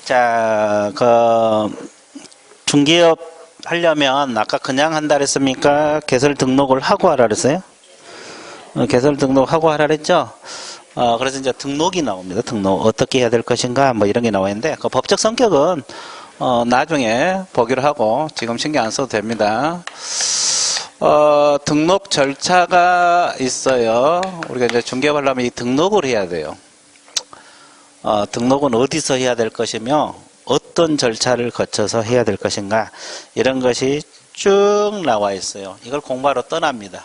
자, 중개업 하려면 아까 그냥 한다 그랬습니까? 개설 등록을 하고 하라 그랬어요? 개설 등록하고 하라 그랬죠? 그래서 이제 등록이 나옵니다. 등록. 어떻게 해야 될 것인가? 뭐 이런 게 나와 있는데, 그 법적 성격은, 나중에 보기로 하고, 지금 신경 안 써도 됩니다. 등록 절차가 있어요. 우리가 이제 중개업 하려면 이 등록을 해야 돼요. 등록은 어디서 해야 될 것이며 어떤 절차를 거쳐서 해야 될 것인가 이런 것이 쭉 나와 있어요. 이걸 공부하러 떠납니다.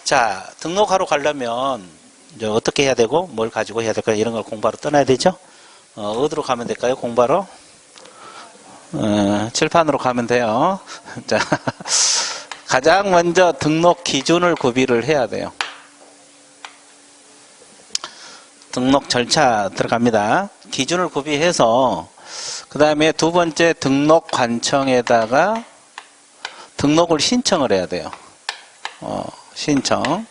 자, 등록하러 가려면 이제 어떻게 해야 되고 뭘 가지고 해야 될까 이런 걸 공부하러 떠나야 되죠. 어디로 가면 될까요? 공부하러 칠판으로 가면 돼요. 자, 가장 먼저 등록 기준을 구비를 해야 돼요. 등록 절차 들어갑니다. 기준을 구비해서 그 다음에 두 번째 등록관청에다가 등록을 신청을 해야 돼요. 신청.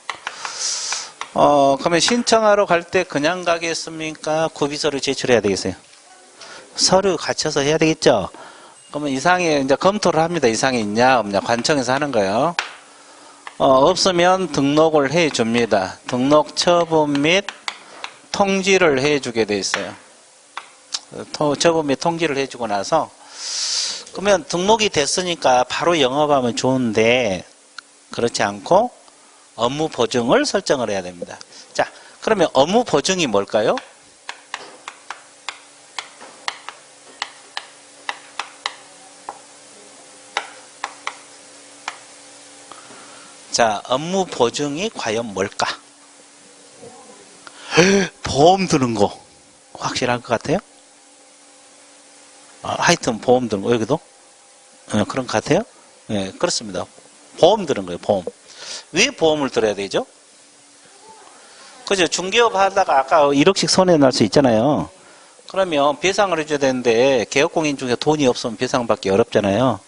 그러면 신청하러 갈 때 그냥 가겠습니까? 구비서류 제출해야 되겠어요. 서류 갖춰서 해야 되겠죠? 그러면 이상에 이제 검토를 합니다. 이상이 있냐 없냐 관청에서 하는 거예요. 없으면 등록을 해 줍니다. 등록 처분 및 통지를 해주게 돼 있어요. 처분 및 통지를 해주고 나서 그러면 등록이 됐으니까 바로 영업하면 좋은데 그렇지 않고 업무 보증을 설정을 해야 됩니다. 자, 그러면 업무 보증이 뭘까요? 자, 업무 보증이 과연 뭘까? 보험 드는 거 확실할 것 같아요? 하여튼 보험 드는 거 여기도 그런 것 같아요? 네, 그렇습니다. 보험 드는 거예요. 보험. 왜 보험을 들어야 되죠? 그죠? 중개업 하다가 아까 1억씩 손해 날 수 있잖아요. 그러면 배상을 해줘야 되는데 개업공인 중에 돈이 없으면 배상받기 어렵잖아요.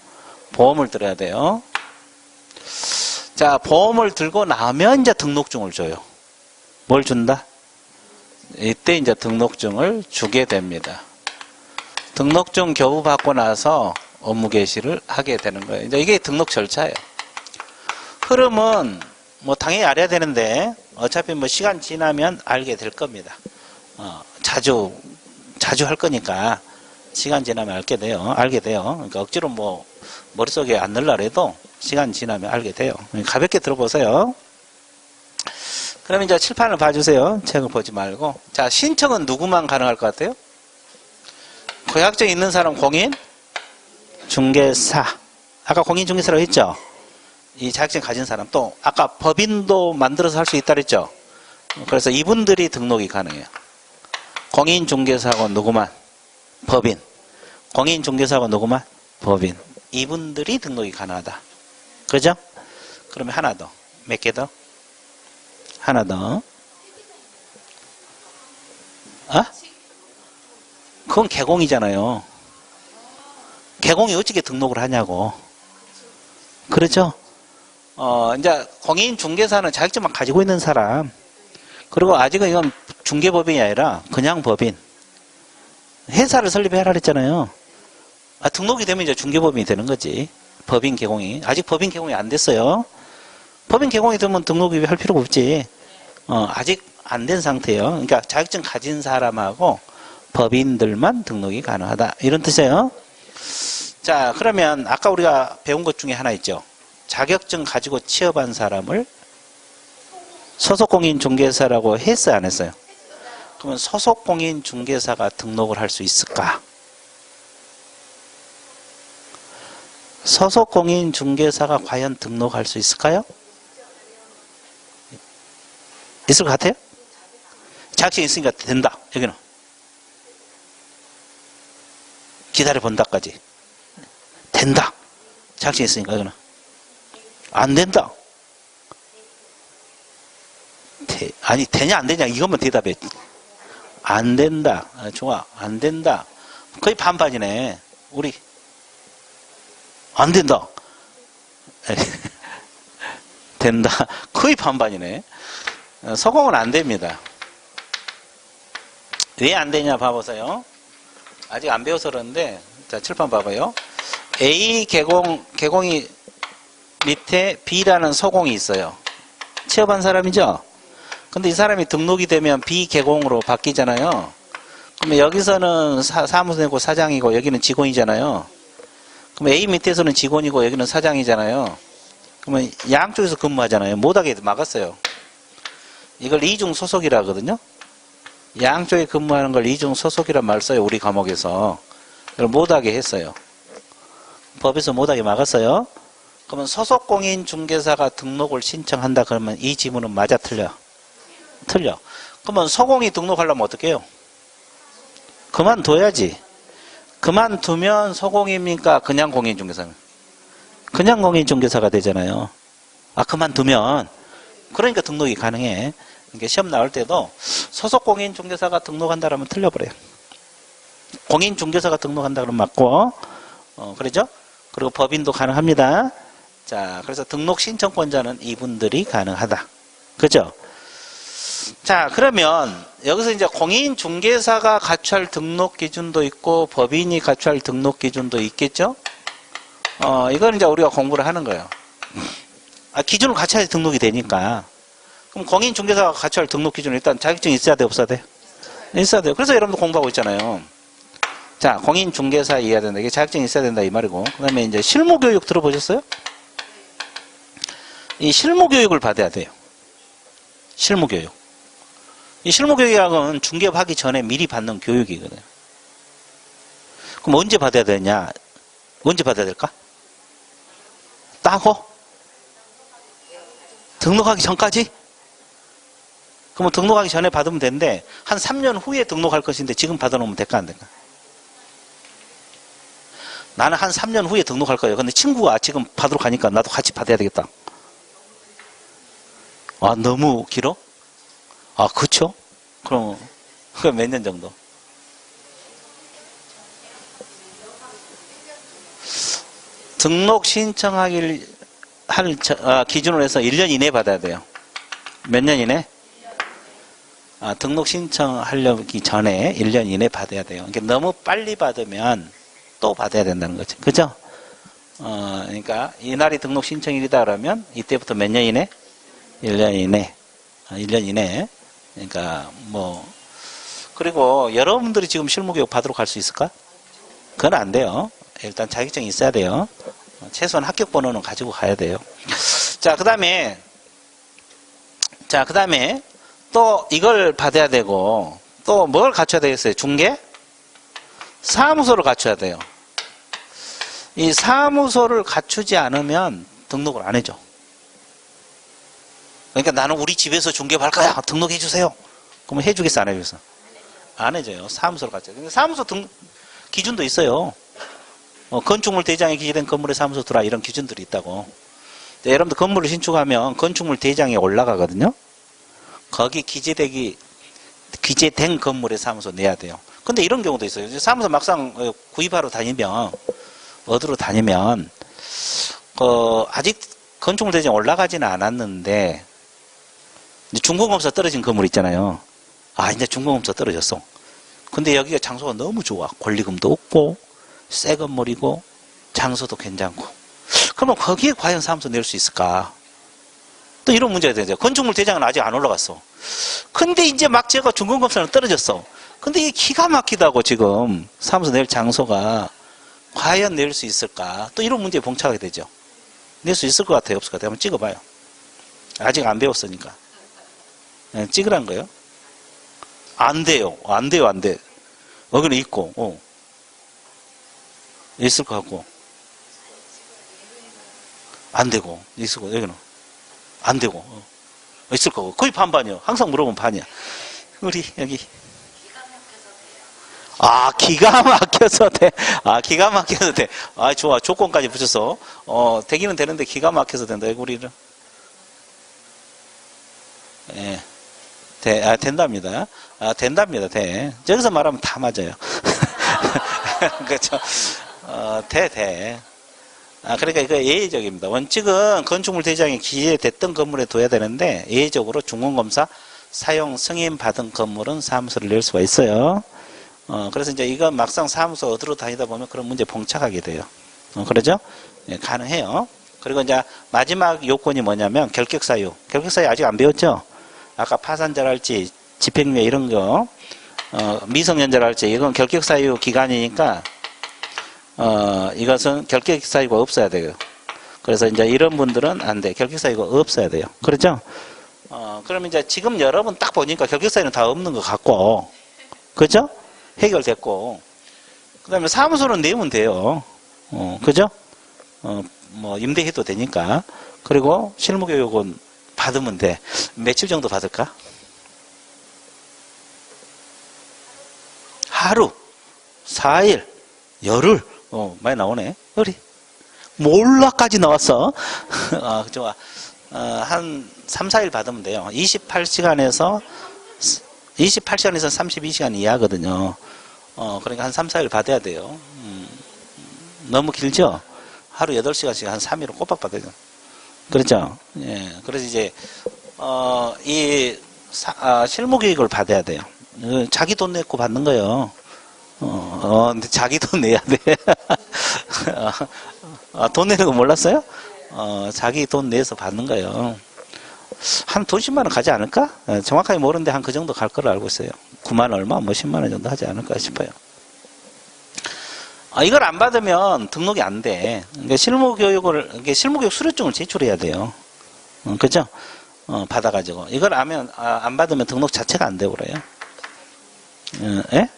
보험을 들어야 돼요. 자, 보험을 들고 나면 이제 등록증을 줘요. 뭘 준다? 이때 이제 등록증을 주게 됩니다. 등록증 교부받고 나서 업무 개시를 하게 되는 거예요. 이제 이게 등록 절차예요. 흐름은 뭐 당연히 알아야 되는데 어차피 뭐 시간 지나면 알게 될 겁니다. 자주 할 거니까 시간 지나면 알게 돼요. 그러니까 억지로 뭐 머릿속에 안 넣으려고 해도 시간 지나면 알게 돼요. 가볍게 들어보세요. 그럼 이제 칠판을 봐주세요. 책을 보지 말고. 자, 신청은 누구만 가능할 것 같아요? 고약증 있는 사람 공인? 중개사. 아까 공인 중개사라고 했죠? 이 자격증 가진 사람. 또 아까 법인도 만들어서 할 수 있다 그랬죠? 그래서 이분들이 등록이 가능해요. 공인 중개사하고 누구만? 법인. 공인 중개사하고 누구만? 법인. 이분들이 등록이 가능하다. 그죠? 그러면 하나 더. 몇 개 더? 하나 더. 그건 개공이잖아요. 개공이 어떻게 등록을 하냐고. 그렇죠? 이제 공인중개사는 자격증만 가지고 있는 사람. 그리고 아직은 이건 중개법인이 아니라 그냥 법인. 회사를 설립해라 그랬잖아요. 등록이 되면 이제 중개법인이 되는 거지. 법인 개공이. 아직 법인 개공이 안 됐어요. 법인 개공이 되면 등록이 할 필요가 없지. 아직 안 된 상태예요. 그러니까 자격증 가진 사람하고 법인들만 등록이 가능하다. 이런 뜻이에요. 자, 그러면 아까 우리가 배운 것 중에 하나 있죠. 자격증 가지고 취업한 사람을 소속공인중개사라고 했어요, 안 했어요? 그러면 소속공인중개사가 등록을 할 수 있을까? 소속공인중개사가 과연 등록할 수 있을까요? 있을 것 같아요? 자격증 있으니까 된다. 여기는 기다려본다까지 된다. 자격증 있으니까 여기는 안 된다. 아니 되냐 안 되냐 이것만 대답해. 안 된다. 좋아. 안 된다. 거의 반반이네. 우리 안 된다. 된다. 거의 반반이네. 소공은 안 됩니다. 왜 안 되냐 봐보세요. 아직 안 배워서 그러는데, 자, 칠판 봐봐요. A 개공이 밑에 B라는 소공이 있어요. 취업한 사람이죠? 근데 이 사람이 등록이 되면 B 개공으로 바뀌잖아요. 그러면 여기서는 사무소이고 사장이고 여기는 직원이잖아요. 그럼 A 밑에서는 직원이고 여기는 사장이잖아요. 그러면 양쪽에서 근무하잖아요. 못하게 막았어요. 이걸 이중 소속이라 하거든요. 양쪽에 근무하는 걸 이중 소속이란 말 써요. 우리 과목에서. 이걸 못하게 했어요. 법에서 못하게 막았어요. 그러면 소속공인 중개사가 등록을 신청한다 그러면 이 지문은 맞아 틀려? 틀려. 그러면 소공이 등록하려면 어떻게 해요? 그만둬야지. 그만두면 소공입니까? 그냥 공인중개사는? 그냥 공인중개사가 되잖아요. 아, 그만두면. 그러니까 등록이 가능해. 그러니까 시험 나올 때도 소속 공인중개사가 등록한다라면 틀려버려요. 공인중개사가 등록한다 그러면 맞고, 그러죠? 그리고 법인도 가능합니다. 자, 그래서 등록 신청권자는 이분들이 가능하다. 그죠? 자, 그러면 여기서 이제 공인중개사가 갖춰야 할 등록 기준도 있고 법인이 갖춰야 할 등록 기준도 있겠죠? 이건 이제 우리가 공부를 하는 거예요. 기준을 갖춰야 등록이 되니까. 그럼 공인중개사가 갖춰야 할 등록 기준은 일단 자격증이 있어야 돼, 없어야 돼? 있어야 돼요. 그래서 여러분들 공부하고 있잖아요. 자, 공인중개사 이해해야 된다. 이게 자격증이 있어야 된다, 이 말이고. 그 다음에 이제 실무교육 들어보셨어요? 이 실무교육을 받아야 돼요. 실무교육. 이 실무교육은 중개업하기 전에 미리 받는 교육이거든요. 그럼 언제 받아야 되냐? 언제 받아야 될까? 따고? 등록하기 전까지? 그러면 등록하기 전에 받으면 되는데 한 3년 후에 등록할 것인데 지금 받아놓으면 될까 안 될까? 나는 한 3년 후에 등록할 거예요. 근데 친구가 지금 받으러 가니까 나도 같이 받아야 되겠다. 아, 너무 길어? 아, 그쵸? 그럼 몇 년 정도? 등록 신청하기를 기준으로 해서 1년 이내에 받아야 돼요. 몇 년 이내? 등록 신청하려기 전에 1년 이내에 받아야 돼요. 그러니까 너무 빨리 받으면 또 받아야 된다는 거죠. 그죠? 그러니까 이날이 등록 신청일이다 그러면 이때부터 몇 년 이내? 1년 이내. 1년 이내. 그러니까 그리고 여러분들이 지금 실무교육 받으러 갈 수 있을까? 그건 안 돼요. 일단 자격증이 있어야 돼요. 최소한 합격 번호는 가지고 가야 돼요. 자, 그 다음에 또 이걸 받아야 되고 또 뭘 갖춰야 되겠어요? 중개? 사무소를 갖춰야 돼요. 이 사무소를 갖추지 않으면 등록을 안 해줘. 그러니까 나는 우리 집에서 중개할 거야. 등록해 주세요. 그러면 해주겠어, 안 해주겠어? 안 해줘요. 사무소를 갖춰야 돼요. 사무소 기준도 있어요. 건축물 대장에 기재된 건물에 사무소 들어와 이런 기준들이 있다고. 여러분들 건물을 신축하면 건축물 대장에 올라가거든요. 거기 기재된 건물에 사무소 내야 돼요. 근데 이런 경우도 있어요. 사무소 막상 구입하러 다니면 어디로 다니면 아직 건축물 대장에 올라가지는 않았는데 중공검사 떨어진 건물 있잖아요. 이제 중공검사 떨어졌어. 근데 여기가 장소가 너무 좋아. 권리금도 없고 새 건물이고 장소도 괜찮고. 그러면 거기에 과연 사무소 낼 수 있을까? 또 이런 문제가 되죠. 건축물 대장은 아직 안 올라갔어. 근데 이제 막 제가 중공검사는 떨어졌어. 근데 이게 기가 막히다고 지금 사무소 낼 장소가 과연 낼 수 있을까? 또 이런 문제에 봉착하게 되죠. 낼 수 있을 것 같아요? 없을 것 같아요? 한번 찍어봐요. 아직 안 배웠으니까. 찍으란 거예요? 안 돼요. 안 돼요. 안 돼. 여기는 있고, 있을 것 같고. 안 되고, 있을 거, 여기는. 안 되고, 있을 거고. 거의 반반이요. 항상 물어보면 반이야. 우리, 여기. 기가 막혀서 돼. 기가 막혀서 돼. 좋아. 조건까지 붙였어. 되기는 되는데 기가 막혀서 된다. 우리는. 예. 된답니다. 된답니다. 돼. 저기서 말하면 다 맞아요. 그렇죠. 돼. 그러니까 이거 예외적입니다. 원칙은 건축물 대장에 기재됐던 건물에 둬야 되는데 예외적으로 중공검사 사용 승인 받은 건물은 사무소를 낼 수가 있어요. 그래서 이제 이거 막상 사무소 어디로 다니다 보면 그런 문제 봉착하게 돼요. 그러죠? 예, 가능해요. 그리고 이제 마지막 요건이 뭐냐면 결격사유. 결격사유 아직 안 배웠죠? 아까 파산자랄지 집행유예 이런 거, 미성년자랄지 이건 결격사유 기간이니까, 이것은 결격사유가 없어야 돼요. 그래서 이제 이런 분들은 안 돼. 결격사유가 없어야 돼요. 그렇죠? 그러면 이제 지금 여러분 딱 보니까 결격사유는 다 없는 것 같고, 그죠? 해결됐고, 그 다음에 사무소는 내면 돼요. 그죠? 뭐, 임대해도 되니까. 그리고 실무교육은 받으면 돼. 며칠 정도 받을까? 하루, 4일, 열흘. 많이 나오네. 우리. 몰라까지 나왔어. 좋아. 한 3, 4일 받으면 돼요. 28시간에서 32시간 이하거든요. 그러니까 한 3, 4일 받아야 돼요. 너무 길죠? 하루 8시간씩 한 3일을 꼬박 받아요. 그렇죠? 예. 그래서 이제, 실무교육을 받아야 돼요. 자기 돈 내고 받는 거예요. 근데 자기 돈 내야 돼. 돈 내는 거 몰랐어요? 자기 돈 내서 받는 거예요. 한 돈 10만 원 가지 않을까? 정확하게 모르는데 한 그 정도 갈 거로 알고 있어요. 9만 얼마? 뭐 10만 원 정도 하지 않을까 싶어요. 이걸 안 받으면 등록이 안 돼. 그러니까 실무교육 수료증을 제출해야 돼요. 그죠? 받아가지고. 이걸 안 받으면 등록 자체가 안 되고 그래요. 예?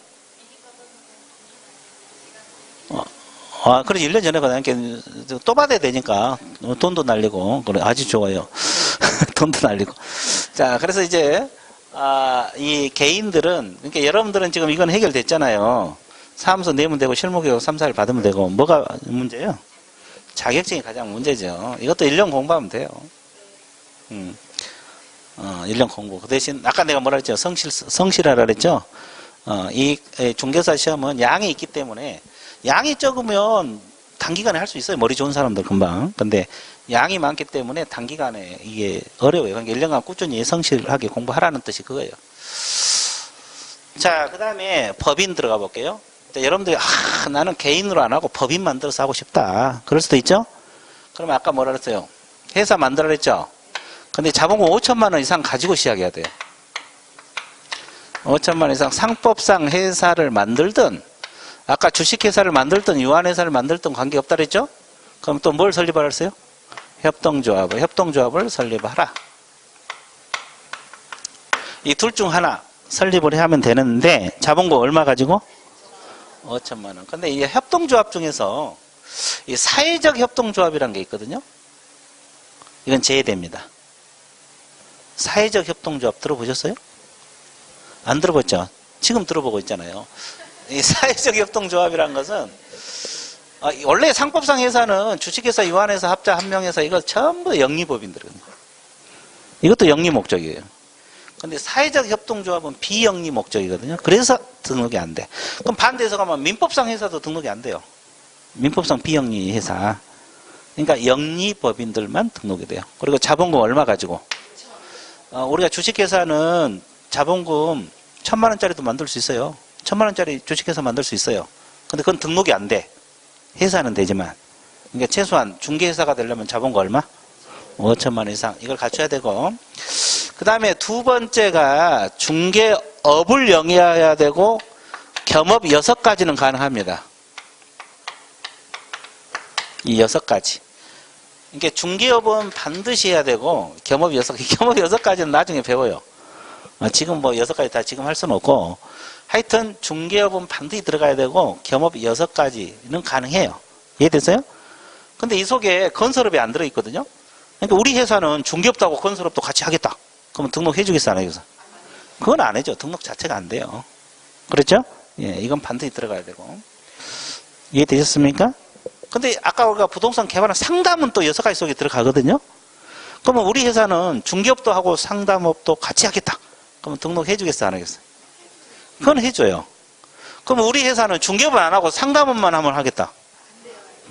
그래, 1년 전에 그냥 또 받아야 되니까 돈도 날리고, 그래, 아주 좋아요. 돈도 날리고. 자, 그래서 이제, 이 개인들은, 그러니까 여러분들은 지금 이건 해결됐잖아요. 사무소 내면 되고, 실무교육 3, 4일 받으면 되고, 뭐가 문제예요? 자격증이 가장 문제죠. 이것도 1년 공부하면 돼요. 1년 공부. 그 대신, 아까 내가 뭐라 그랬죠? 성실하라 그랬죠? 이 중개사 시험은 양이 있기 때문에, 양이 적으면 단기간에 할 수 있어요. 머리 좋은 사람들 금방. 근데 양이 많기 때문에 단기간에 이게 어려워요. 그러니까 1년간 꾸준히 성실하게 공부하라는 뜻이 그거예요. 자, 그 다음에 법인 들어가 볼게요. 여러분들이, 나는 개인으로 안 하고 법인 만들어서 하고 싶다. 그럴 수도 있죠? 그러면 아까 뭐라 그랬어요? 회사 만들어 그랬죠? 근데 자본금 5천만 원 이상 가지고 시작해야 돼요. 5천만 원 이상 상법상 회사를 만들든, 아까 주식회사를 만들든 유한회사를 만들든 관계없다 그랬죠? 그럼 또 뭘 설립하라 했어요? 협동조합을 설립하라. 이 둘 중 하나 설립을 하면 되는데 자본금 얼마 가지고? 5천만 원. 근데 이 협동조합 중에서 이 사회적 협동조합이라는 게 있거든요. 이건 제외됩니다. 사회적 협동조합 들어보셨어요? 안 들어봤죠? 지금 들어보고 있잖아요. 이 사회적 협동조합이라는 것은 원래 상법상 회사는 주식회사, 유한회사, 합자, 한명회사 이거 전부 영리법인들이거든요. 이것도 영리 목적이에요. 근데 사회적 협동조합은 비영리 목적이거든요. 그래서 등록이 안 돼. 그럼 반대해서 가면 민법상 회사도 등록이 안 돼요. 민법상 비영리 회사. 그러니까 영리법인들만 등록이 돼요. 그리고 자본금 얼마 가지고? 우리가 주식회사는 자본금 1,000만 원짜리도 만들 수 있어요. 1,000만 원짜리 주식회사 만들 수 있어요. 근데 그건 등록이 안 돼. 회사는 되지만. 그러니까 최소한 중개회사가 되려면 자본금 얼마? 5천만 원 이상. 이걸 갖춰야 되고. 그 다음에 두 번째가 중개업을 영위해야 되고 겸업 6가지는 가능합니다. 이 6가지. 그러니까 중개업은 반드시 해야 되고 겸업 6가지는 나중에 배워요. 지금 뭐 6가지 다 지금 할 수는 없고 하여튼 중개업은 반드시 들어가야 되고 겸업 6가지는 가능해요. 이해됐어요? 근데 이 속에 건설업이 안 들어있거든요. 그러니까 우리 회사는 중개업도 하고 건설업도 같이 하겠다. 그러면 등록해 주겠어 안 하겠어? 그건 안 해줘. 등록 자체가 안 돼요. 그렇죠? 예, 이건 반드시 들어가야 되고. 이해되셨습니까? 근데 아까 우리가 부동산 개발은 상담은 또 6가지 속에 들어가거든요. 그러면 우리 회사는 중개업도 하고 상담업도 같이 하겠다. 그러면 등록해 주겠어 안 하겠어? 그건 해줘요. 그럼 우리 회사는 중개업은 안 하고 상담업만 하면 하겠다.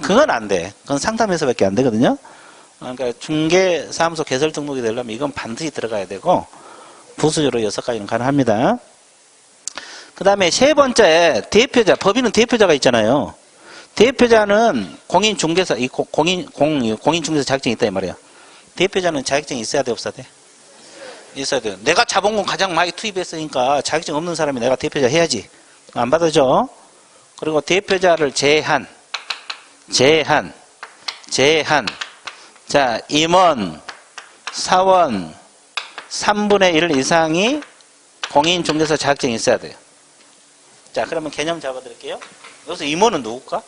그건 안 돼. 그건 상담에서밖에 안 되거든요. 그러니까 중개사무소 개설 등록이 되려면 이건 반드시 들어가야 되고 부수적으로 6가지는 가능합니다. 그 다음에 세 번째, 대표자. 법인은 대표자가 있잖아요. 대표자는 공인중개사, 공인중개사 자격증이 있다, 이 말이야. 대표자는 자격증이 있어야 돼, 없어야 돼? 있어야 돼요. 내가 자본금 가장 많이 투입했으니까 자격증 없는 사람이 내가 대표자 해야지. 안 받아줘. 그리고 대표자를 제한. 자, 임원, 사원, 3분의 1 이상이 공인중개사 자격증이 있어야 돼요. 자, 그러면 개념 잡아드릴게요. 여기서 임원은 누굴까?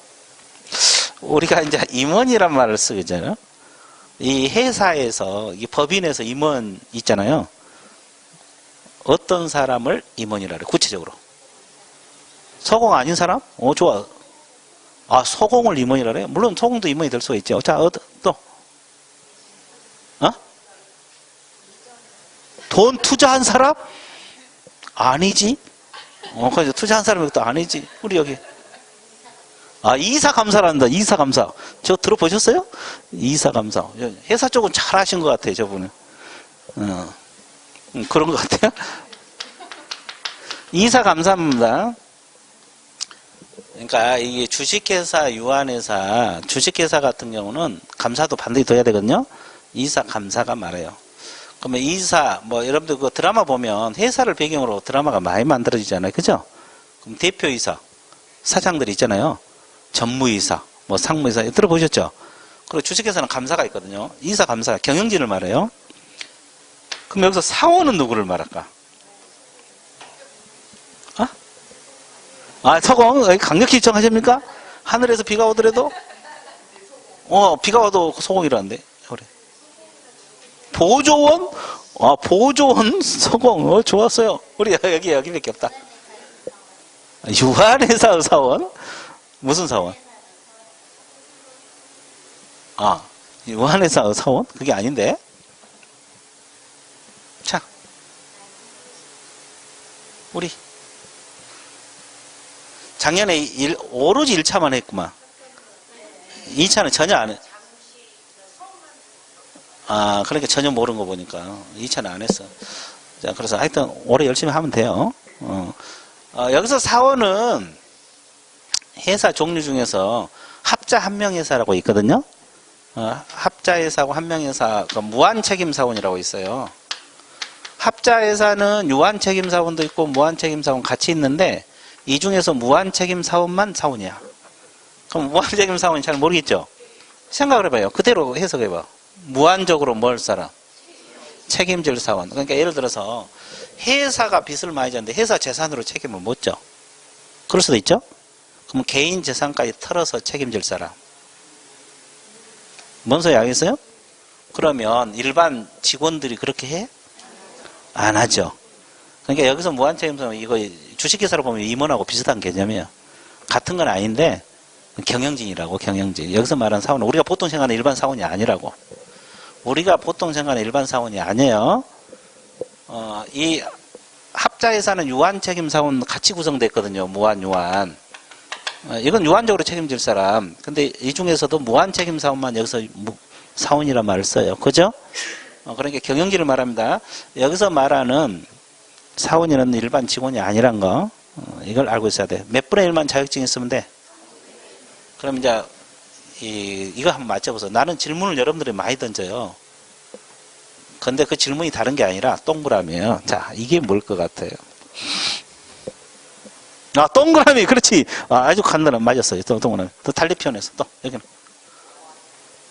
우리가 이제 임원이란 말을 쓰잖아요. 이 회사에서, 이 법인에서 임원 있잖아요. 어떤 사람을 임원이라 그래, 구체적으로. 서공 아닌 사람? 좋아. 아, 서공을 임원이라 그래? 물론 서공도 임원이 될 수가 있죠. 자, 또. 돈 투자한 사람? 아니지. 그래서 투자한 사람이 또 아니지. 우리 여기. 이사감사란다. 이사감사. 저 들어보셨어요? 이사감사. 회사 쪽은 잘 하신 것 같아요, 저분은. 그런 것 같아요. 이사감사입니다. 그러니까 이게 주식회사, 유한회사, 주식회사 같은 경우는 감사도 반드시 둬야 되거든요. 이사감사가 말해요. 그러면 이사, 여러분들 그 드라마 보면 회사를 배경으로 드라마가 많이 만들어지잖아요. 그죠? 그럼 대표이사, 사장들 있잖아요. 전무이사, 상무이사, 들어보셨죠? 그리고 주식회사는 감사가 있거든요. 이사, 감사, 경영진을 말해요. 그럼 여기서 사원은 누구를 말할까? 서공, 강력히 요청하십니까? 하늘에서 비가 오더라도? 비가 와도 소공이라는데. 그래. 보조원? 보조원 서공. 좋았어요. 우리 여기밖에 없다. 유한회사 사원? 무슨 사원? 유한회사 사원? 그게 아닌데. 자, 우리 작년에 오로지 1차만 했구만. 2차는 전혀 안 해. 그러니까 전혀 모르는 거 보니까 2차는 안 했어. 자, 그래서 하여튼 올해 열심히 하면 돼요. 여기서 사원은 회사 종류 중에서 합자 한명회사라고 있거든요. 합자회사하고 한명회사, 무한책임사원이라고 있어요. 합자회사는 유한책임사원도 있고 무한책임사원 같이 있는데 이 중에서 무한책임사원만 사원이야. 그럼 무한책임사원이 잘 모르겠죠? 생각을 해봐요. 그대로 해석해봐. 무한적으로 뭘 사람? 책임질 사원. 그러니까 예를 들어서 회사가 빚을 많이 졌는데 회사 재산으로 책임을 못 져. 그럴 수도 있죠? 그럼 개인 재산까지 털어서 책임질 사람. 뭔 소리 알겠어요? 그러면 일반 직원들이 그렇게 해? 안 하죠. 그러니까 여기서 무한책임사원, 이거 주식회사로 보면 임원하고 비슷한 개념이에요. 같은 건 아닌데 경영진이라고, 경영진. 여기서 말하는 사원은 우리가 보통 생각하는 일반 사원이 아니라고. 우리가 보통 생각하는 일반 사원이 아니에요. 이 합자회사는 유한책임사원 같이 구성됐거든요. 무한, 유한. 이건 유한적으로 책임질 사람. 근데 이 중에서도 무한책임사원만 여기서 사원이란 말을 써요. 그죠? 그러니까 경영진을 말합니다. 여기서 말하는 사원이라는 일반 직원이 아니란 거, 이걸 알고 있어야 돼. 몇 분의 1만 자격증이 있으면 돼? 그럼 이제, 이거 한번 맞춰보세요. 나는 질문을 여러분들이 많이 던져요. 근데 그 질문이 다른 게 아니라 동그라미예요. 자, 이게 뭘 것 같아요? 동그라미, 그렇지. 아주 간단한, 맞았어요. 또 동그라미. 또 달리 표현해서, 또, 여기는.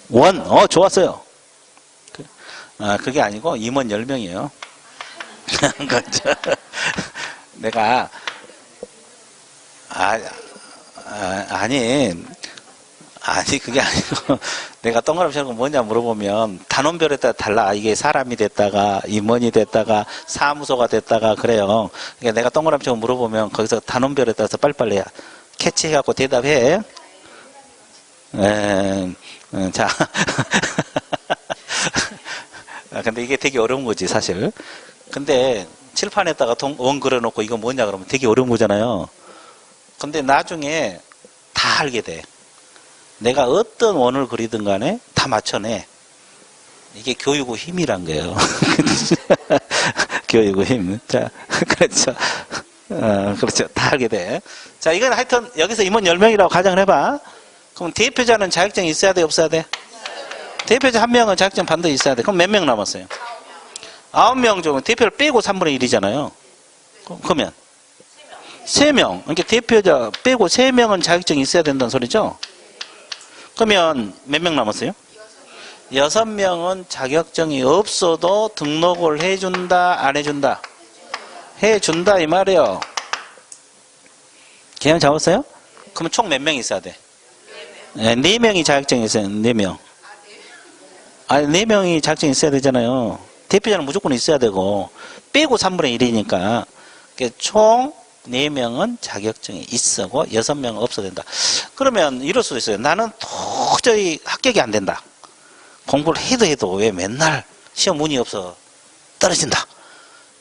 원, 좋았어요. 그게 아니고, 임원 10명이에요. 내가 아니 그게 아니고 내가 동그라미 쳐놓고 뭐냐 물어보면 단원별에 따라 달라. 이게 사람이 됐다가 임원이 됐다가 사무소가 됐다가 그래요. 그러니까 내가 동그라미 쳐놓고 물어보면 거기서 단원별에 따라서 빨리빨리 캐치해갖고 대답해. 자 근데 이게 되게 어려운 거지 사실. 근데 칠판에다가 원 그려놓고 이거 뭐냐 그러면 되게 어려운 거잖아요. 근데 나중에 다 알게 돼. 내가 어떤 원을 그리든 간에 다 맞춰내. 이게 교육의 힘이란 거예요. 교육의 힘. 자, 그렇죠. 그렇죠. 다 하게 돼. 자, 이건 하여튼 여기서 임원 10명이라고 가정을 해봐. 그럼 대표자는 자격증이 있어야 돼, 없어야 돼? 대표자 한 명은 자격증 반드시 있어야 돼. 그럼 몇 명 남았어요? 9명 정도. 대표를 빼고 3분의 1이잖아요. 그러면 3명. 그러니까 대표자 빼고 3명은 자격증이 있어야 된다는 소리죠? 그러면 몇 명 남았어요? 6명은 자격증이 없어도 등록을 해준다, 안 해준다? 해준다, 이 말이에요. 개념 잡았어요? 그러면 총 몇 명 있어야 돼? 네, 4명이 자격증이 있어요, 4명. 아니, 4명이 자격증이 있어야 되잖아요. 대표자는 무조건 있어야 되고, 빼고 3분의 1이니까. 총 4명은 자격증이 있어고, 6명은 없어야 된다. 그러면 이럴 수도 있어요. 나는 도저히 합격이 안 된다. 공부를 해도 왜 맨날 시험 운이 없어 떨어진다.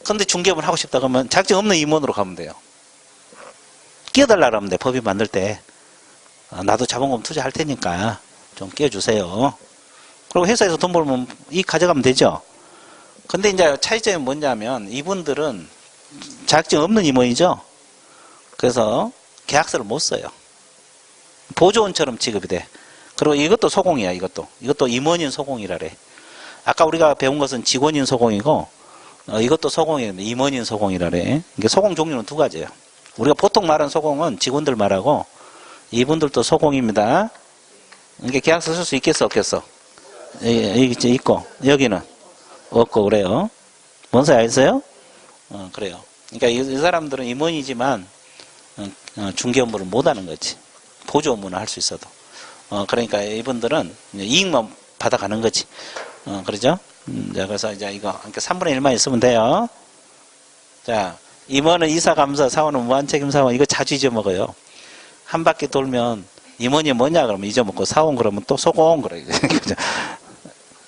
근데 중개업을 하고 싶다 그러면 자격증 없는 임원으로 가면 돼요. 끼워달라 하면 돼. 법인 만들 때. 나도 자본금 투자할 테니까 좀 끼워주세요. 그리고 회사에서 돈 벌면 이익 가져가면 되죠. 근데 이제 차이점이 뭐냐면 이분들은 자격증 없는 임원이죠. 그래서 계약서를 못 써요. 보조원처럼 취급이 돼. 그리고 이것도 소공이야, 이것도. 이것도 임원인 소공이라래. 아까 우리가 배운 것은 직원인 소공이고, 이것도 소공이에요. 임원인 소공이라래. 이게 소공 종류는 2가지예요. 우리가 보통 말하는 소공은 직원들 말하고, 이분들도 소공입니다. 이게 계약서 쓸 수 있겠어, 없겠어? 있고, 여기는 없고, 그래요. 뭔 소리 알겠어요? 그래요. 그러니까 이 사람들은 임원이지만, 중개 업무를 못 하는 거지. 보조 업무는 할 수 있어도. 그러니까 이분들은 이익만 받아가는 거지. 그러죠? 자, 그래서 이제 이거, 그러니까 3분의 1만 있으면 돼요. 자, 임원은 이사감사, 사원은 무한책임사원, 이거 자주 잊어먹어요. 한 바퀴 돌면, 임원이 뭐냐, 그러면 잊어먹고, 사원 그러면 또 소공, 그래. 그죠?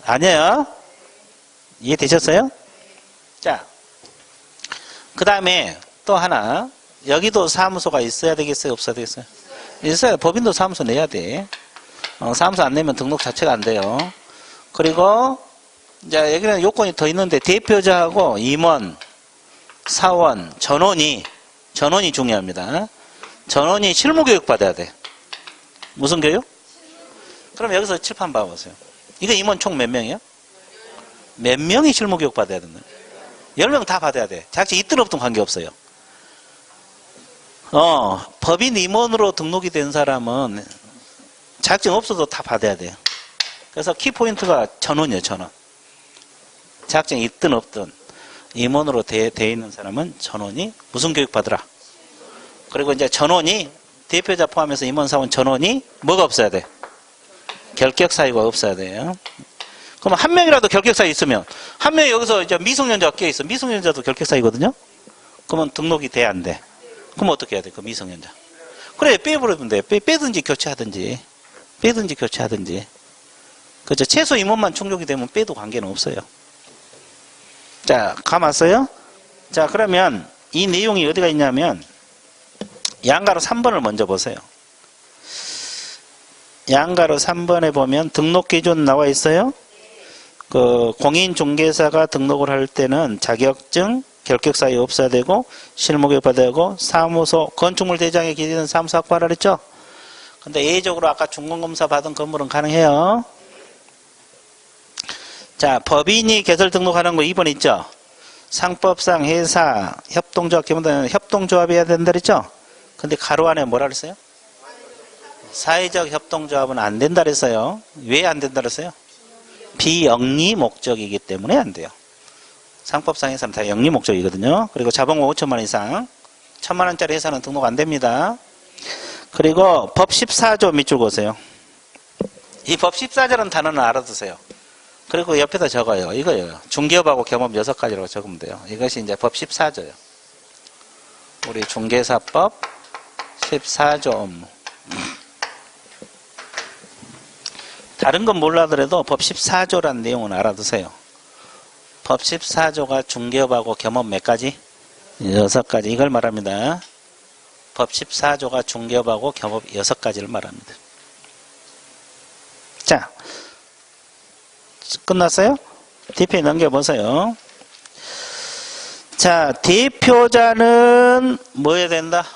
아니에요? 이해되셨어요? 자, 그 다음에 또 하나, 여기도 사무소가 있어야 되겠어요, 없어야 되겠어요? 있어야, 법인도 사무소 내야 돼. 사무소 안 내면 등록 자체가 안 돼요. 그리고, 이제 여기는 요건이 더 있는데, 대표자하고 임원, 사원, 전원이 중요합니다. 전원이 실무교육 받아야 돼. 무슨 교육? 그럼 여기서 칠판 봐보세요. 이거 임원 총 몇 명이야? 몇 명이 실무교육 받아야 된다? 10명 다 받아야 돼. 자격증 있든 없든 관계없어요. 법인 임원으로 등록이 된 사람은 자격증 없어도 다 받아야 돼요. 그래서 키포인트가 전원이에요, 전원. 자격증 있든 없든 임원으로 돼 있는 사람은 전원이 무슨 교육 받으라? 그리고 이제 전원이 대표자 포함해서 임원 사원 전원이 뭐가 없어야 돼? 결격 사유가 없어야 돼요. 그럼 한 명이라도 결격 사유 있으면 한 명이 여기서 이제 미성년자가 껴 있어. 미성년자도 결격 사유거든요. 그러면 등록이 돼, 안 돼? 그럼 어떻게 해야 돼? 그 미성년자. 그래, 빼버리면 돼. 빼든지 교체하든지. 빼든지 교체하든지. 그죠? 최소 임원만 충족이 되면 빼도 관계는 없어요. 자, 감았어요? 자, 그러면 이 내용이 어디가 있냐면 양가로 3번을 먼저 보세요. 양가로 3번에 보면 등록 기준 나와 있어요. 그 공인중개사가 등록을 할 때는 자격증, 결격 사유 없어야 되고 실무교육 받아야 되고 사무소, 건축물 대장에 기재된 사무소 확보하라 그랬죠? 근데 예외적으로 아까 중공검사 받은 건물은 가능해요. 자, 법인이 개설 등록하는 거 2번 있죠? 상법상 회사, 협동조합, 기본적으로 협동조합이어야 된다 그랬죠? 근데 가로 안에 뭐라 그랬어요? 사회적 협동조합은 안 된다 그랬어요. 왜 안 된다 그랬어요? 비영리 목적이기 때문에 안 돼요. 상법상 회사는 다 영리 목적이거든요. 그리고 자본금 5천만 원 이상, 1,000만 원짜리 회사는 등록 안 됩니다. 그리고 법 14조 밑줄 보세요. 이 법 14조라는 단어는 알아두세요. 그리고 옆에다 적어요. 이거예요. 중개업하고 경험 6가지라고 적으면 돼요. 이것이 이제 법 14조예요. 우리 중개사법 14조 업무. 다른 건 몰라더라도 법 14조라는 내용은 알아두세요. 법 14조가 중개업하고 겸업 몇 가지? 6가지. 이걸 말합니다. 법 14조가 중개업하고 겸업 6가지를 말합니다. 자, 끝났어요? 뒤에 넘겨보세요. 자, 대표자는 뭐 해야 된다?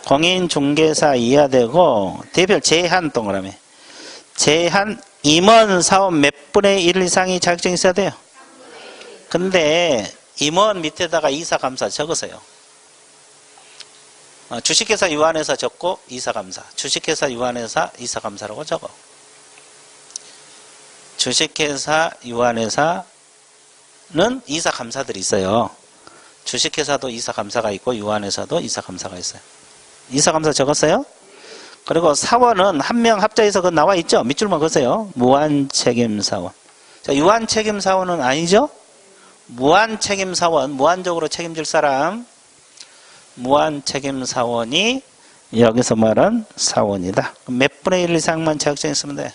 공인중개사 이하 되고, 대표 제한 동그라미. 제한 임원 사원 몇 분의 1 이상이 자격증이 있어야 돼요. 근데 임원 밑에다가 이사감사 적으세요. 주식회사 유한회사 적고 이사감사. 주식회사 유한회사 이사감사라고 적어. 주식회사 유한회사는 이사감사들이 있어요. 주식회사도 이사감사가 있고 유한회사도 이사감사가 있어요. 이사감사 적었어요? 그리고 사원은 한 명 합자해서 그 나와 있죠? 밑줄만 그으세요. 무한책임사원. 자, 유한책임사원은 아니죠? 무한책임사원, 무한적으로 책임질 사람. 무한책임사원이 여기서 말한 사원이다. 몇 분의 1 이상만 자격증 있으면 돼?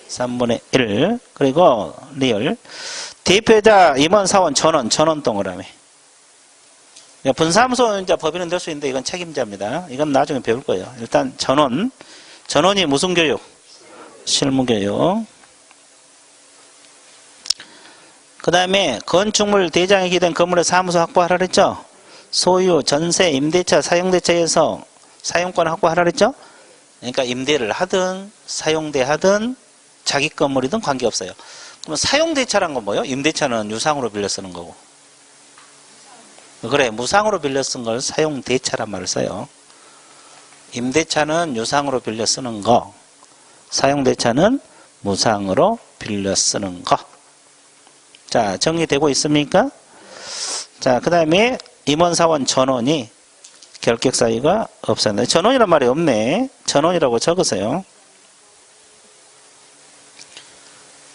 3분의 1. 그리고 리얼. 대표자, 임원, 사원, 전원 동그라미. 분사무소 이제 법인은 될 수 있는데 이건 책임자입니다. 이건 나중에 배울 거예요. 일단 전원이 무슨 교육? 실무교육. 그 다음에 건축물 대장에 기된 건물의 사무소 확보하라 그랬죠? 소유, 전세, 임대차, 사용대차에서 사용권 확보하라 그랬죠? 그러니까 임대를 하든 사용대 하든 자기 건물이든 관계없어요. 그러면 사용대차란 건 뭐예요? 임대차는 유상으로 빌려 쓰는 거고. 그래, 무상으로 빌려 쓴 걸 사용대차란 말을 써요. 임대차는 유상으로 빌려 쓰는 거, 사용대차는 무상으로 빌려 쓰는 거. 자, 정리되고 있습니까? 자, 그 다음에 임원사원 전원이 결격 사유가 없었네. 전원이란 말이 없네. 전원이라고 적으세요.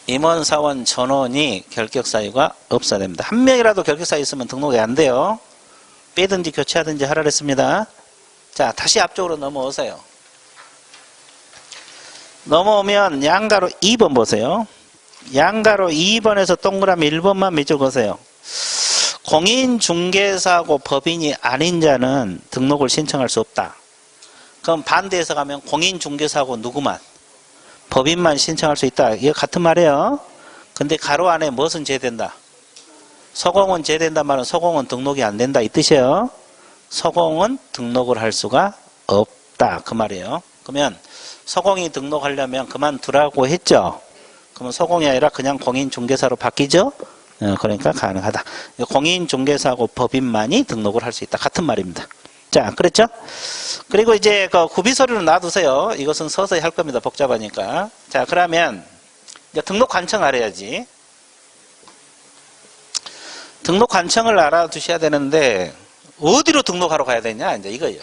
임원사원 전원이 결격 사유가 없어야 됩니다. 한 명이라도 결격 사유 있으면 등록이 안 돼요. 빼든지 교체하든지 하라 그랬습니다. 자, 다시 앞쪽으로 넘어오세요. 넘어오면 양가로 2번 보세요. 양가로 2번에서 동그라미 1번만 밑줄 그으세요. 공인중개사하고 법인이 아닌 자는 등록을 신청할 수 없다. 그럼 반대해서 가면 공인중개사하고 누구만? 법인만 신청할 수 있다. 이거 같은 말이에요. 근데 가로 안에 무엇은 제외된다? 서공은 제외된단 말은 서공은 등록이 안 된다 이 뜻이에요. 서공은 등록을 할 수가 없다 그 말이에요. 그러면 서공이 등록하려면 그만두라고 했죠. 그러면 서공이 아니라 그냥 공인중개사로 바뀌죠. 그러니까 가능하다. 공인중개사하고 법인만이 등록을 할 수 있다 같은 말입니다. 자, 그랬죠? 그리고 이제 그 구비서류는 놔두세요. 이것은 서서히 할 겁니다. 복잡하니까. 자, 그러면 이제 등록 관청 알아야지. 등록 관청을 알아두셔야 되는데 어디로 등록하러 가야 되냐? 이제 이거예요.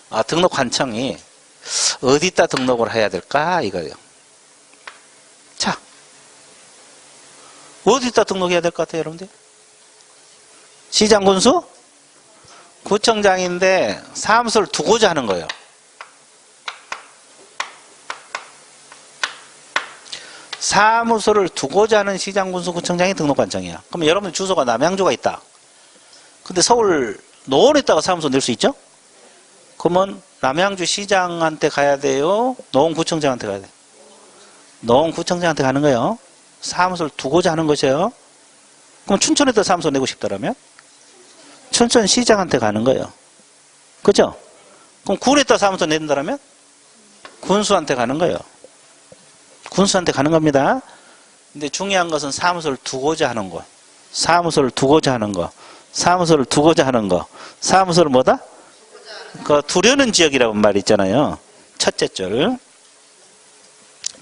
아, 등록 관청이 어디다 등록을 해야 될까? 이거예요. 자, 어디다 등록해야 될 것 같아요, 여러분들? 시장군수? 구청장인데 사무소를 두고자 하는 거예요. 사무소를 두고자 하는 시장군수 구청장이 등록관청이야. 그럼 여러분 주소가 남양주가 있다. 근데 서울 노원에다가 사무소 낼 수 있죠? 그러면 남양주 시장한테 가야 돼요? 노원구청장한테 가야 돼요? 노원구청장한테 가는 거예요. 사무소를 두고자 하는 것이에요. 그럼 춘천에다 사무소 내고 싶다라면? 춘천시장한테 가는 거예요. 그죠? 그럼 군에다 사무소 낸다라면? 군수한테 가는 거예요. 군수한테 가는 겁니다. 근데 중요한 것은 사무소를 두고자 하는 것. 사무소를 두고자 하는 것. 사무소를 두고자 하는 것. 사무소를 뭐다? 그 두려는 지역이라고 말 있잖아요. 첫째 줄.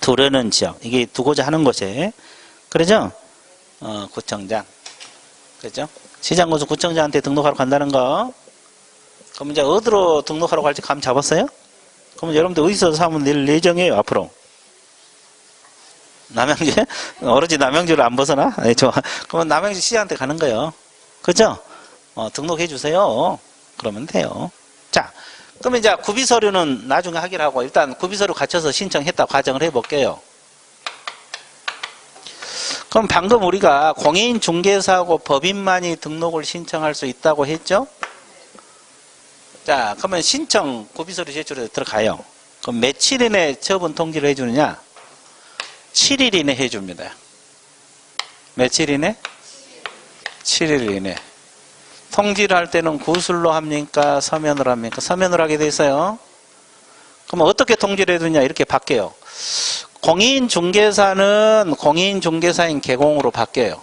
두려는 지역. 이게 두고자 하는 곳에. 그러죠? 구청장. 그죠? 시장군수 구청장한테 등록하러 간다는 거. 그럼 이제 어디로 등록하러 갈지 감 잡았어요? 그럼 여러분들 어디서 사면 낼 예정이에요, 앞으로? 남양주? 오로지 남양주를 안 벗어나? 네, 좋아. 그러면 남양주 시장한테 가는 거예요. 그죠? 등록해 주세요. 그러면 돼요. 자, 그럼 이제 구비서류는 나중에 하기로 하고, 일단 구비서류 갖춰서 신청했다 과정을 해볼게요. 그럼 방금 우리가 공인중개사하고 법인만이 등록을 신청할 수 있다고 했죠? 자, 그러면 신청 구비서류 제출에 들어가요. 그럼 며칠 이내 처분 통지를 해주느냐? 7일 이내 해줍니다. 며칠 이내? 7일 이내. 통지를 할 때는 구술로 합니까? 서면으로 합니까? 서면으로 하게 돼 있어요. 그러면 어떻게 통지를 해두냐? 이렇게 바뀌어요. 공인중개사는 공인중개사인 개공으로 바뀌어요.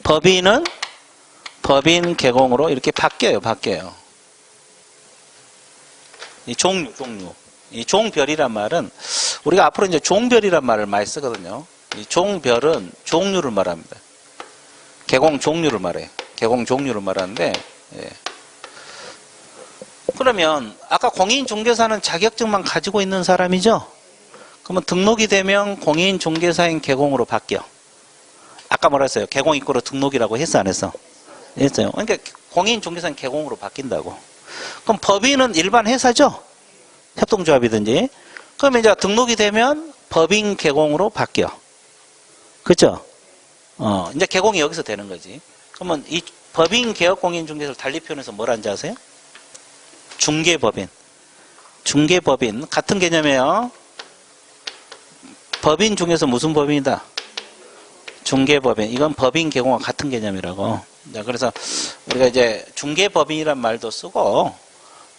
법인은 법인 개공으로 이렇게 바뀌어요. 이 종류. 이 종별이란 말은 우리가 앞으로 이제 종별이란 말을 많이 쓰거든요. 이 종별은 종류를 말합니다. 개공 종류를 말해요. 개공 종류를 말하는데, 예. 그러면 아까 공인중개사는 자격증만 가지고 있는 사람이죠? 그러면 등록이 되면 공인중개사인 개공으로 바뀌어. 아까 뭐라 했어요? 개공입구로 등록이라고 했어, 안 했어? 했어요. 그러니까 공인중개사인 개공으로 바뀐다고. 그럼 법인은 일반 회사죠? 협동조합이든지. 그러면 이제 등록이 되면 법인 개공으로 바뀌어. 그죠? 이제 개공이 여기서 되는 거지. 그러면 이 법인 개업 공인중개사를 달리 표현해서 뭐라는지 아세요? 중개법인. 중개법인. 같은 개념이에요. 법인 중에서 무슨 법인이다? 중개법인. 이건 법인 개공과 같은 개념이라고. 자, 그래서 우리가 이제 중개법인이란 말도 쓰고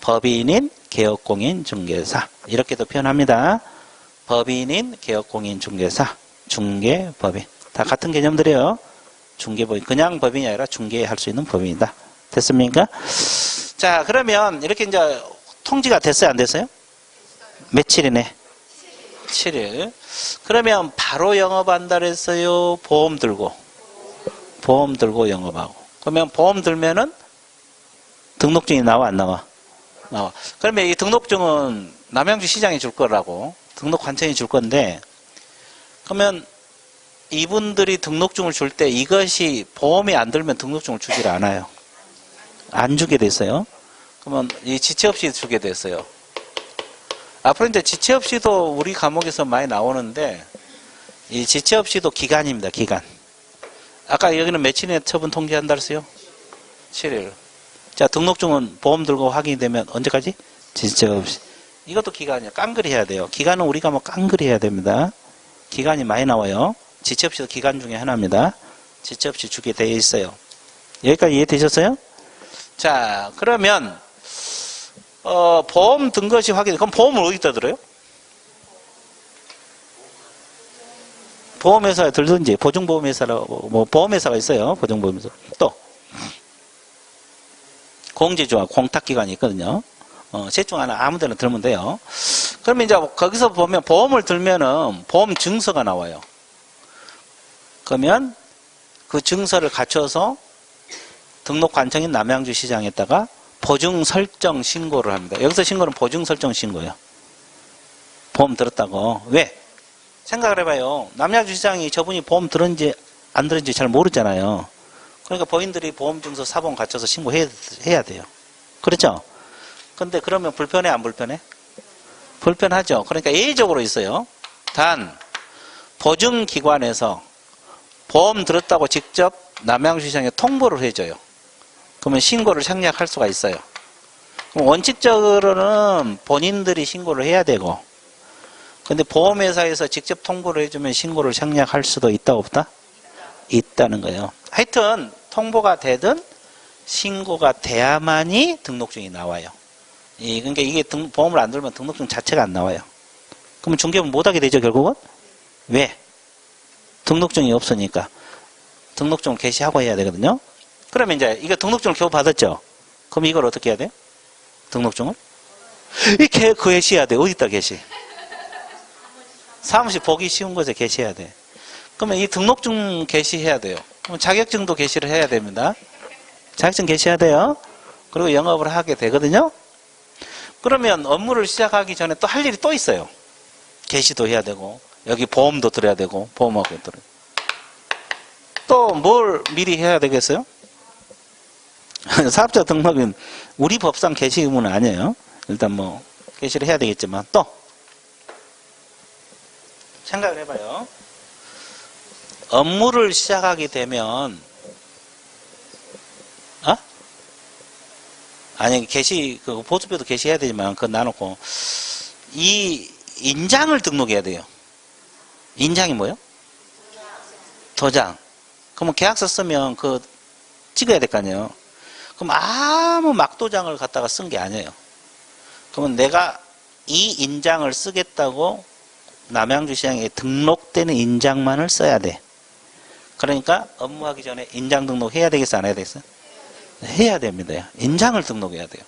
법인인 개업공인중개사 이렇게도 표현합니다. 법인인 개업공인중개사, 중개법인 다 같은 개념들이에요. 중개법인 그냥 법인이 아니라 중개할 수 있는 법인이다. 됐습니까? 자, 그러면 이렇게 이제 통지가 됐어요, 안 됐어요? 며칠이네? 7일. 그러면 바로 영업한다 그랬어요? 보험 들고 영업하고. 그러면 보험 들면은 등록증이 나와, 안 나와? 나와. 그러면 이 등록증은 남양주 시장이 줄 거라고, 등록관청이 줄 건데, 그러면 이분들이 등록증을 줄 때 이것이 보험이 안 들면 등록증을 주질 않아요. 안 주게 됐어요. 그러면 이 지체 없이 주게 됐어요. 앞으로 이제 지체 없이도 우리 과목에서 많이 나오는데, 이 지체 없이도 기간입니다, 기간. 아까 여기는 며칠에 처분 통지한다 그랬어요? 7일. 자, 등록증은 보험 들고 확인이 되면 언제까지? 지체 없이. 이것도 기간이에요. 깡그리 해야 돼요. 기간은 우리가 뭐 깡그리 해야 됩니다. 기간이 많이 나와요. 지체 없이도 기간 중에 하나입니다. 지체 없이 주게 되어 있어요. 여기까지 이해되셨어요? 자, 그러면 보험 든 것이 확인. 그럼 보험을 어디다 들어요? 보험회사에 들든지, 보증보험회사라고, 뭐, 보험회사가 있어요. 보증보험회사. 또, 공제조합, 공탁기관이 있거든요. 셋 중 하나 아무 데나 들면 돼요. 그러면 이제 거기서 보면 보험을 들면은 보험 증서가 나와요. 그러면 그 증서를 갖춰서 등록관청인 남양주 시장에다가 보증 설정 신고를 합니다. 여기서 신고는 보증 설정 신고예요. 보험 들었다고. 왜? 생각을 해봐요. 남양주 시장이 저분이 보험 들었는지 안 들었는지 잘 모르잖아요. 그러니까 본인들이 보험증서 사본 갖춰서 신고해야 돼요. 그렇죠? 근데 그러면 불편해, 안 불편해? 불편하죠. 그러니까 예외적으로 있어요. 단, 보증기관에서 보험 들었다고 직접 남양주 시장에 통보를 해줘요. 그러면 신고를 생략할 수가 있어요. 그럼 원칙적으로는 본인들이 신고를 해야 되고, 근데 보험회사에서 직접 통보를 해주면 신고를 생략할 수도 있다, 없다? 있다는 거예요. 하여튼 통보가 되든 신고가 돼야만이 등록증이 나와요. 그러니까 이게 보험을 안 들면 등록증 자체가 안 나와요. 그러면 중개업은 못하게 되죠, 결국은? 왜? 등록증이 없으니까. 등록증을 게시하고 해야 되거든요. 그러면 이제 이거 등록증을 겨우 받았죠? 그럼 이걸 어떻게 해야 돼요? 등록증을? 이렇게 게시해야 돼. 어디다 게시? 사무실 보기 쉬운 곳에 게시해야 돼. 그러면 이 등록증 게시해야 돼요. 그럼 자격증도 게시를 해야 됩니다. 자격증 게시해야 돼요. 그리고 영업을 하게 되거든요. 그러면 업무를 시작하기 전에 또 할 일이 또 있어요. 게시도 해야 되고, 여기 보험도 들어야 되고, 보험하고 들어야 또 뭘 미리 해야 되겠어요? 사업자 등록은 우리 법상 게시 의무는 아니에요. 일단 뭐 게시를 해야 되겠지만, 또 생각을 해봐요. 업무를 시작하게 되면, 아니, 그 보수표도 게시해야 되지만, 그건 놔놓고, 이 인장을 등록해야 돼요. 인장이 뭐예요? 도장. 그러면 계약서 쓰면 그 찍어야 될 거 아니에요. 그럼 아무 막도장을 갖다가 쓴 게 아니에요. 그러면 내가 이 인장을 쓰겠다고 남양주시장에 등록되는 인장만을 써야 돼. 그러니까 업무하기 전에 인장 등록해야 되겠어, 안 해야 되겠어? 해야 됩니다. 인장을 등록해야 돼요.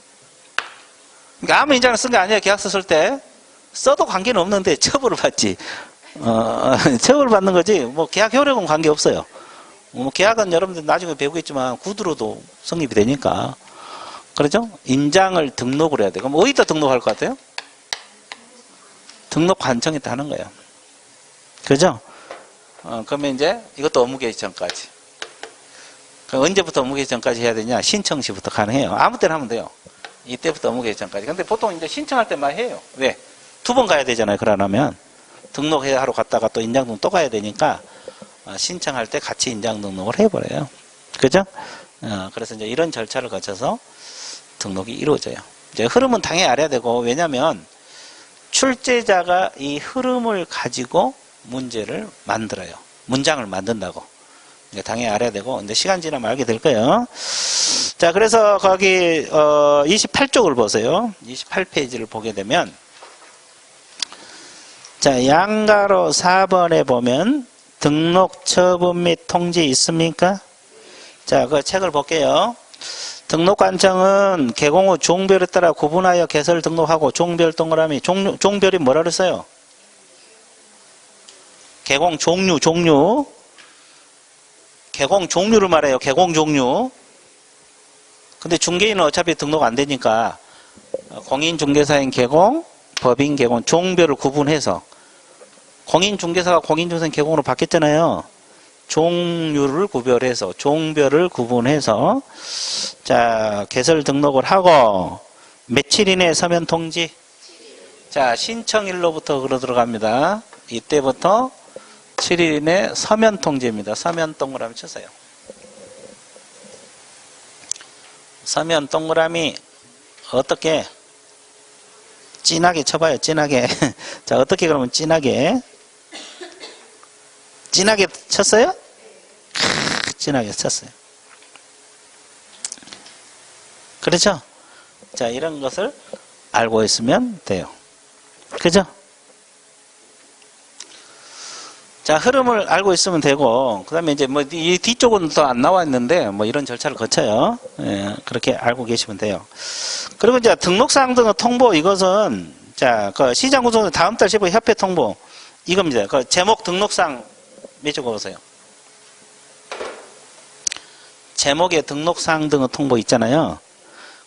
그러니까 아무 인장을 쓴 게 아니에요. 계약서 쓸 때. 써도 관계는 없는데 처벌을 받지. 처벌을 받는 거지. 뭐 계약 효력은 관계없어요. 뭐 계약은 여러분들 나중에 배우겠지만 구두로도 성립이 되니까. 그렇죠? 인장을 등록을 해야 돼. 그럼 어디다 등록할 것 같아요? 등록관청에다 하는 거예요. 그죠? 그러면 이제 이것도 업무 개시 전까지. 그럼 언제부터 업무 개시 전까지 해야 되냐? 신청 시부터 가능해요. 아무 때나 하면 돼요. 이때부터 업무 개시 전까지. 근데 보통 이제 신청할 때만 해요. 왜? 2번 가야 되잖아요. 그러려면. 등록해야 하러 갔다가 또 인장 등록 또 가야 되니까 신청할 때 같이 인장 등록을 해버려요. 그죠? 그래서 이제 이런 절차를 거쳐서 등록이 이루어져요. 이제 흐름은 당연히 알아야 되고, 왜냐면 출제자가 이 흐름을 가지고 문제를 만들어요. 문장을 만든다고. 당연히 알아야 되고, 이제 시간 지나면 알게 될 거예요. 자, 그래서 거기 28쪽을 보세요. 28페이지를 보게 되면, 자, 양가로 4번에 보면 등록 처분 및 통지 있습니까? 자, 그 책을 볼게요. 등록관청은 개공 후 종별에 따라 구분하여 개설 등록하고, 종별 동그라미, 종별이 뭐라 그랬어요? 개공 종류. 개공 종류를 말해요. 개공 종류. 근데 중개인은 어차피 등록 안 되니까 공인중개사인 개공, 법인 개공, 종별을 구분해서, 공인중개사가 공인중개사인 개공으로 바뀌었잖아요. 종류를 구별해서, 종별을 구분해서, 자, 개설 등록을 하고, 며칠 이내에 서면 통지? 자, 신청일로부터 그러 들어갑니다. 이때부터 7일 이내 서면 통지입니다. 서면 동그라미 쳤어요. 서면 동그라미, 어떻게? 진하게 쳐봐요, 진하게. 자, 어떻게 그러면 진하게? 진하게 쳤어요? 진하게 쳤어요. 그렇죠? 자, 이런 것을 알고 있으면 돼요. 그죠? 자, 흐름을 알고 있으면 되고, 그 다음에 이제 뭐, 이 뒤쪽은 또 안 나와 있는데, 뭐 이런 절차를 거쳐요. 예, 그렇게 알고 계시면 돼요. 그리고 이제 등록사항 등의 통보, 이것은, 자, 그 시장 구성원 다음 달 15일 협회 통보, 이겁니다. 그 제목 등록사항 몇 줄 보세요. 제목에 등록사항 등의 통보 있잖아요.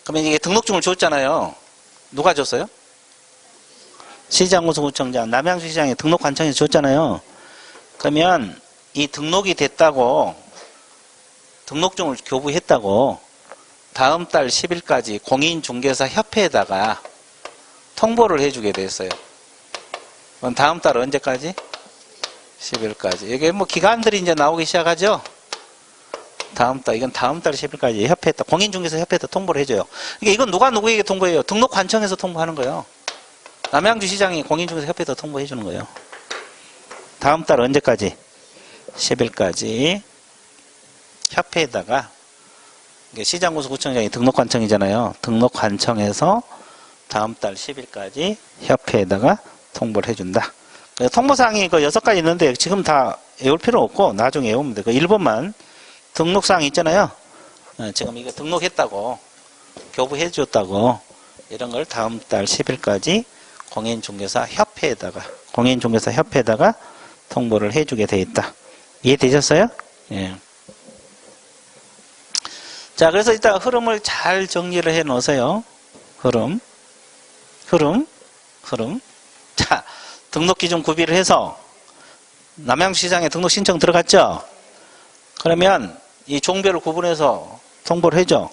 그러면 이게 등록증을 줬잖아요. 누가 줬어요? 시장구청장, 남양주시장에 등록관청에서 줬잖아요. 그러면 이 등록이 됐다고, 등록증을 교부했다고 다음 달 10일까지 공인중개사 협회에다가 통보를 해주게 됐어요. 그럼 다음 달 언제까지? 10일까지. 이게 뭐 기간들이 이제 나오기 시작하죠? 이건 다음 달 10일까지 협회에다, 공인중개사 협회에다 통보를 해줘요. 그러니까 이건 누가 누구에게 통보해요? 등록관청에서 통보하는 거예요. 남양주시장이 공인중개사 협회에다 통보해 주는 거예요. 다음 달 언제까지? 10일까지 협회에다가, 시장구청장이 등록관청이잖아요. 등록관청에서 다음 달 10일까지 협회에다가 통보를 해준다. 통보사항이 그 6가지 있는데 지금 다 외울 필요 없고 나중에 외우면 돼. 그 1번만 등록사항 있잖아요. 지금 이거 등록했다고, 교부해줬다고, 이런 걸 다음 달 10일까지 공인중개사 협회에다가 통보를 해주게 돼 있다. 이해되셨어요? 예. 자, 그래서 일단 흐름을 잘 정리를 해 놓으세요. 흐름. 자, 등록 기준 구비를 해서 남양주시장에 등록 신청 들어갔죠? 그러면 이 종별을 구분해서 통보를 해줘.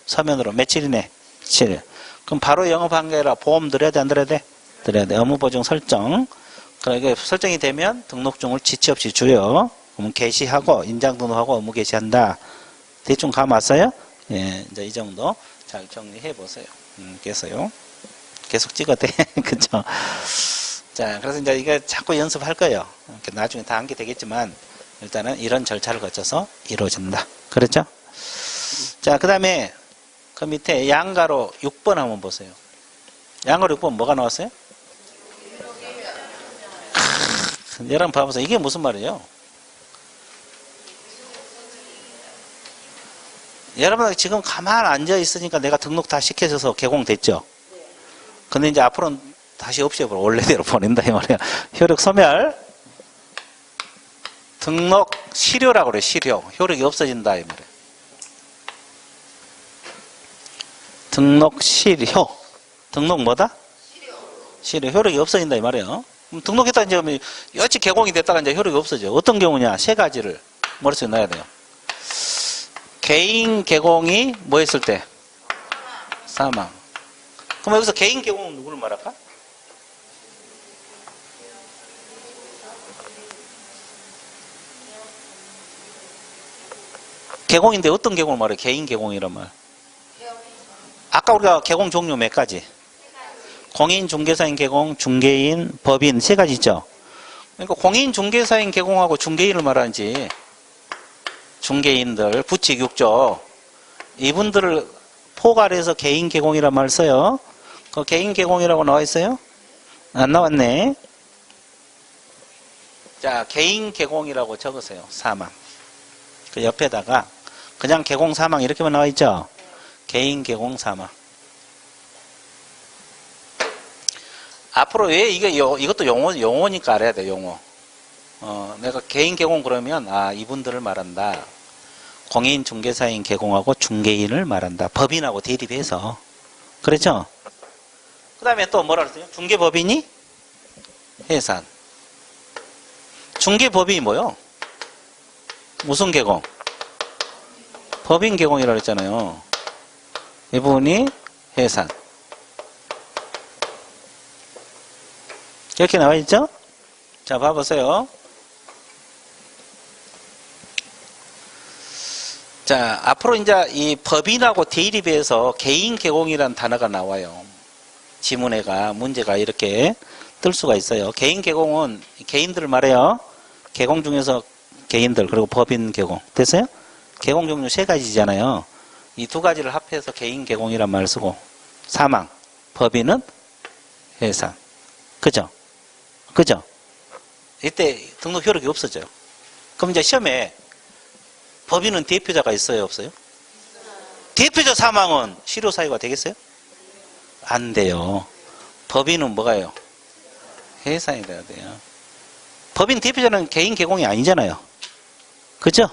서면으로 며칠 이내? 7일. 그럼 바로 영업한 게 아니라 보험 들어야 돼, 안 들어야 돼? 들어야 돼. 업무보증 설정. 그러니까 설정이 되면 등록증을 지체 없이 줘요. 그러면 게시하고, 인장 등록하고 업무 게시한다. 대충 감 왔어요? 예, 이제 이 정도 잘 정리해 보세요. 계세요. 계속 찍어도 돼. 그쵸? 자, 그래서 이제 이거 자꾸 연습할 거예요. 나중에 다 한 게 되겠지만, 일단은 이런 절차를 거쳐서 이루어진다. 그렇죠? 자, 그 다음에 그 밑에 양가로 6번 한번 보세요. 양가로 6번 뭐가 나왔어요? 여러분 봐보세요. 이게 무슨 말이에요? 여러분 지금 가만 앉아 있으니까 내가 등록 다 시켜줘서 개공됐죠? 근데 이제 앞으로는 다시 없애버려. 원래대로 보낸다 이 말이야. 효력 소멸. 등록 실효라고 그래. 실효. 효력이 없어진다 이 말이야. 등록 실효. 등록 뭐다? 실효. 효력이 없어진다 이 말이에요. 그럼 등록했다 이제 여치 개공이 됐다가 이제 효력이 없어져. 어떤 경우냐? 세 가지를 머릿속에 넣어야 돼요. 개인 개공이 뭐 했을 때? 사망. 그럼 여기서 개인 개공은 누구를 말할까? 개공인데 어떤 개공을 말해? 개인 개공이란 말. 아까 우리가 개공 종류 몇 가지? 공인, 중개사인 개공, 중개인, 법인 세 가지 있죠? 그러니까 공인, 중개사인 개공하고 중개인을 말하는지 중개인들, 부칙 6조 이분들을 포괄해서 개인 개공이란 말 써요. 그 개인 개공이라고 나와 있어요? 안 나왔네. 자, 개인 개공이라고 적으세요. 사망. 그 옆에다가 그냥 개공 사망 이렇게만 나와 있죠? 개인 개공 사망. 앞으로 왜 이것도 용어니까 알아야 돼, 용어. 내가 개인 개공 그러면, 이분들을 말한다. 공인 중개사인 개공하고 중개인을 말한다. 법인하고 대립해서. 그렇죠? 그 다음에 또 뭐라 그랬어요? 중개법인이 해산. 중개법인이 뭐요? 무슨 개공? 법인 개공이라고 했잖아요. 이 부분이 해산. 이렇게 나와 있죠? 자, 봐보세요. 자, 앞으로 이제 이 법인하고 대립해서 개인 개공이라는 단어가 나와요. 지문에가, 문제가 이렇게 뜰 수가 있어요. 개인 개공은 개인들을 말해요. 개공 중에서 개인들, 그리고 법인 개공. 됐어요? 개공 종류 세 가지잖아요. 이 두 가지를 합해서 개인 개공이란 말을 쓰고, 사망, 법인은 해산. 그죠? 그죠? 이때 등록 효력이 없어져요. 그럼 이제 시험에 법인은 대표자가 있어요, 없어요? 대표자 사망은 실효 사유가 되겠어요? 안 돼요. 법인은 뭐가요? 해산이 돼야 돼요. 법인 대표자는 개인 개공이 아니잖아요. 그죠?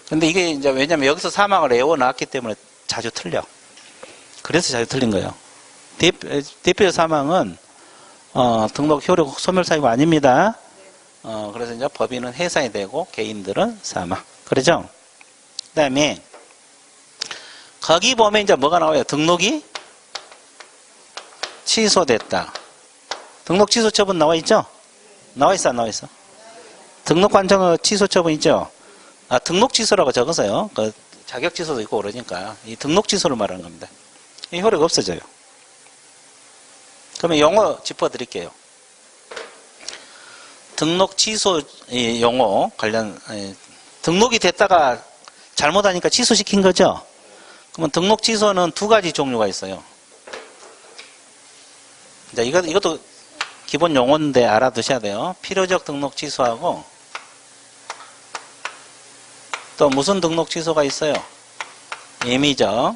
근데 이게 이제 왜냐면 여기서 사망을 애워놨기 때문에 자주 틀려. 그래서 자주 틀린 거예요. 대표자 사망은 등록 효력 소멸 사유가 아닙니다. 그래서 이제 법인은 해산이 되고 개인들은 사망. 그러죠? 그 다음에 거기 보면 이제 뭐가 나와요? 등록이 취소됐다. 등록 취소 처분 나와 있죠? 나와 있어, 안 나와 있어? 등록 관청 취소 처분 있죠? 등록 취소라고 적어서요. 그 자격 취소도 있고 그러니까 이 등록 취소를 말하는 겁니다. 이 효력 없어져요. 그러면 용어 짚어드릴게요. 등록 취소 용어 관련 등록이 됐다가 잘못하니까 취소시킨 거죠. 그러면 등록 취소는 두 가지 종류가 있어요. 이제 이것도 기본 용어인데 알아두셔야 돼요. 필요적 등록 취소하고 또 무슨 등록 취소가 있어요? 임의적.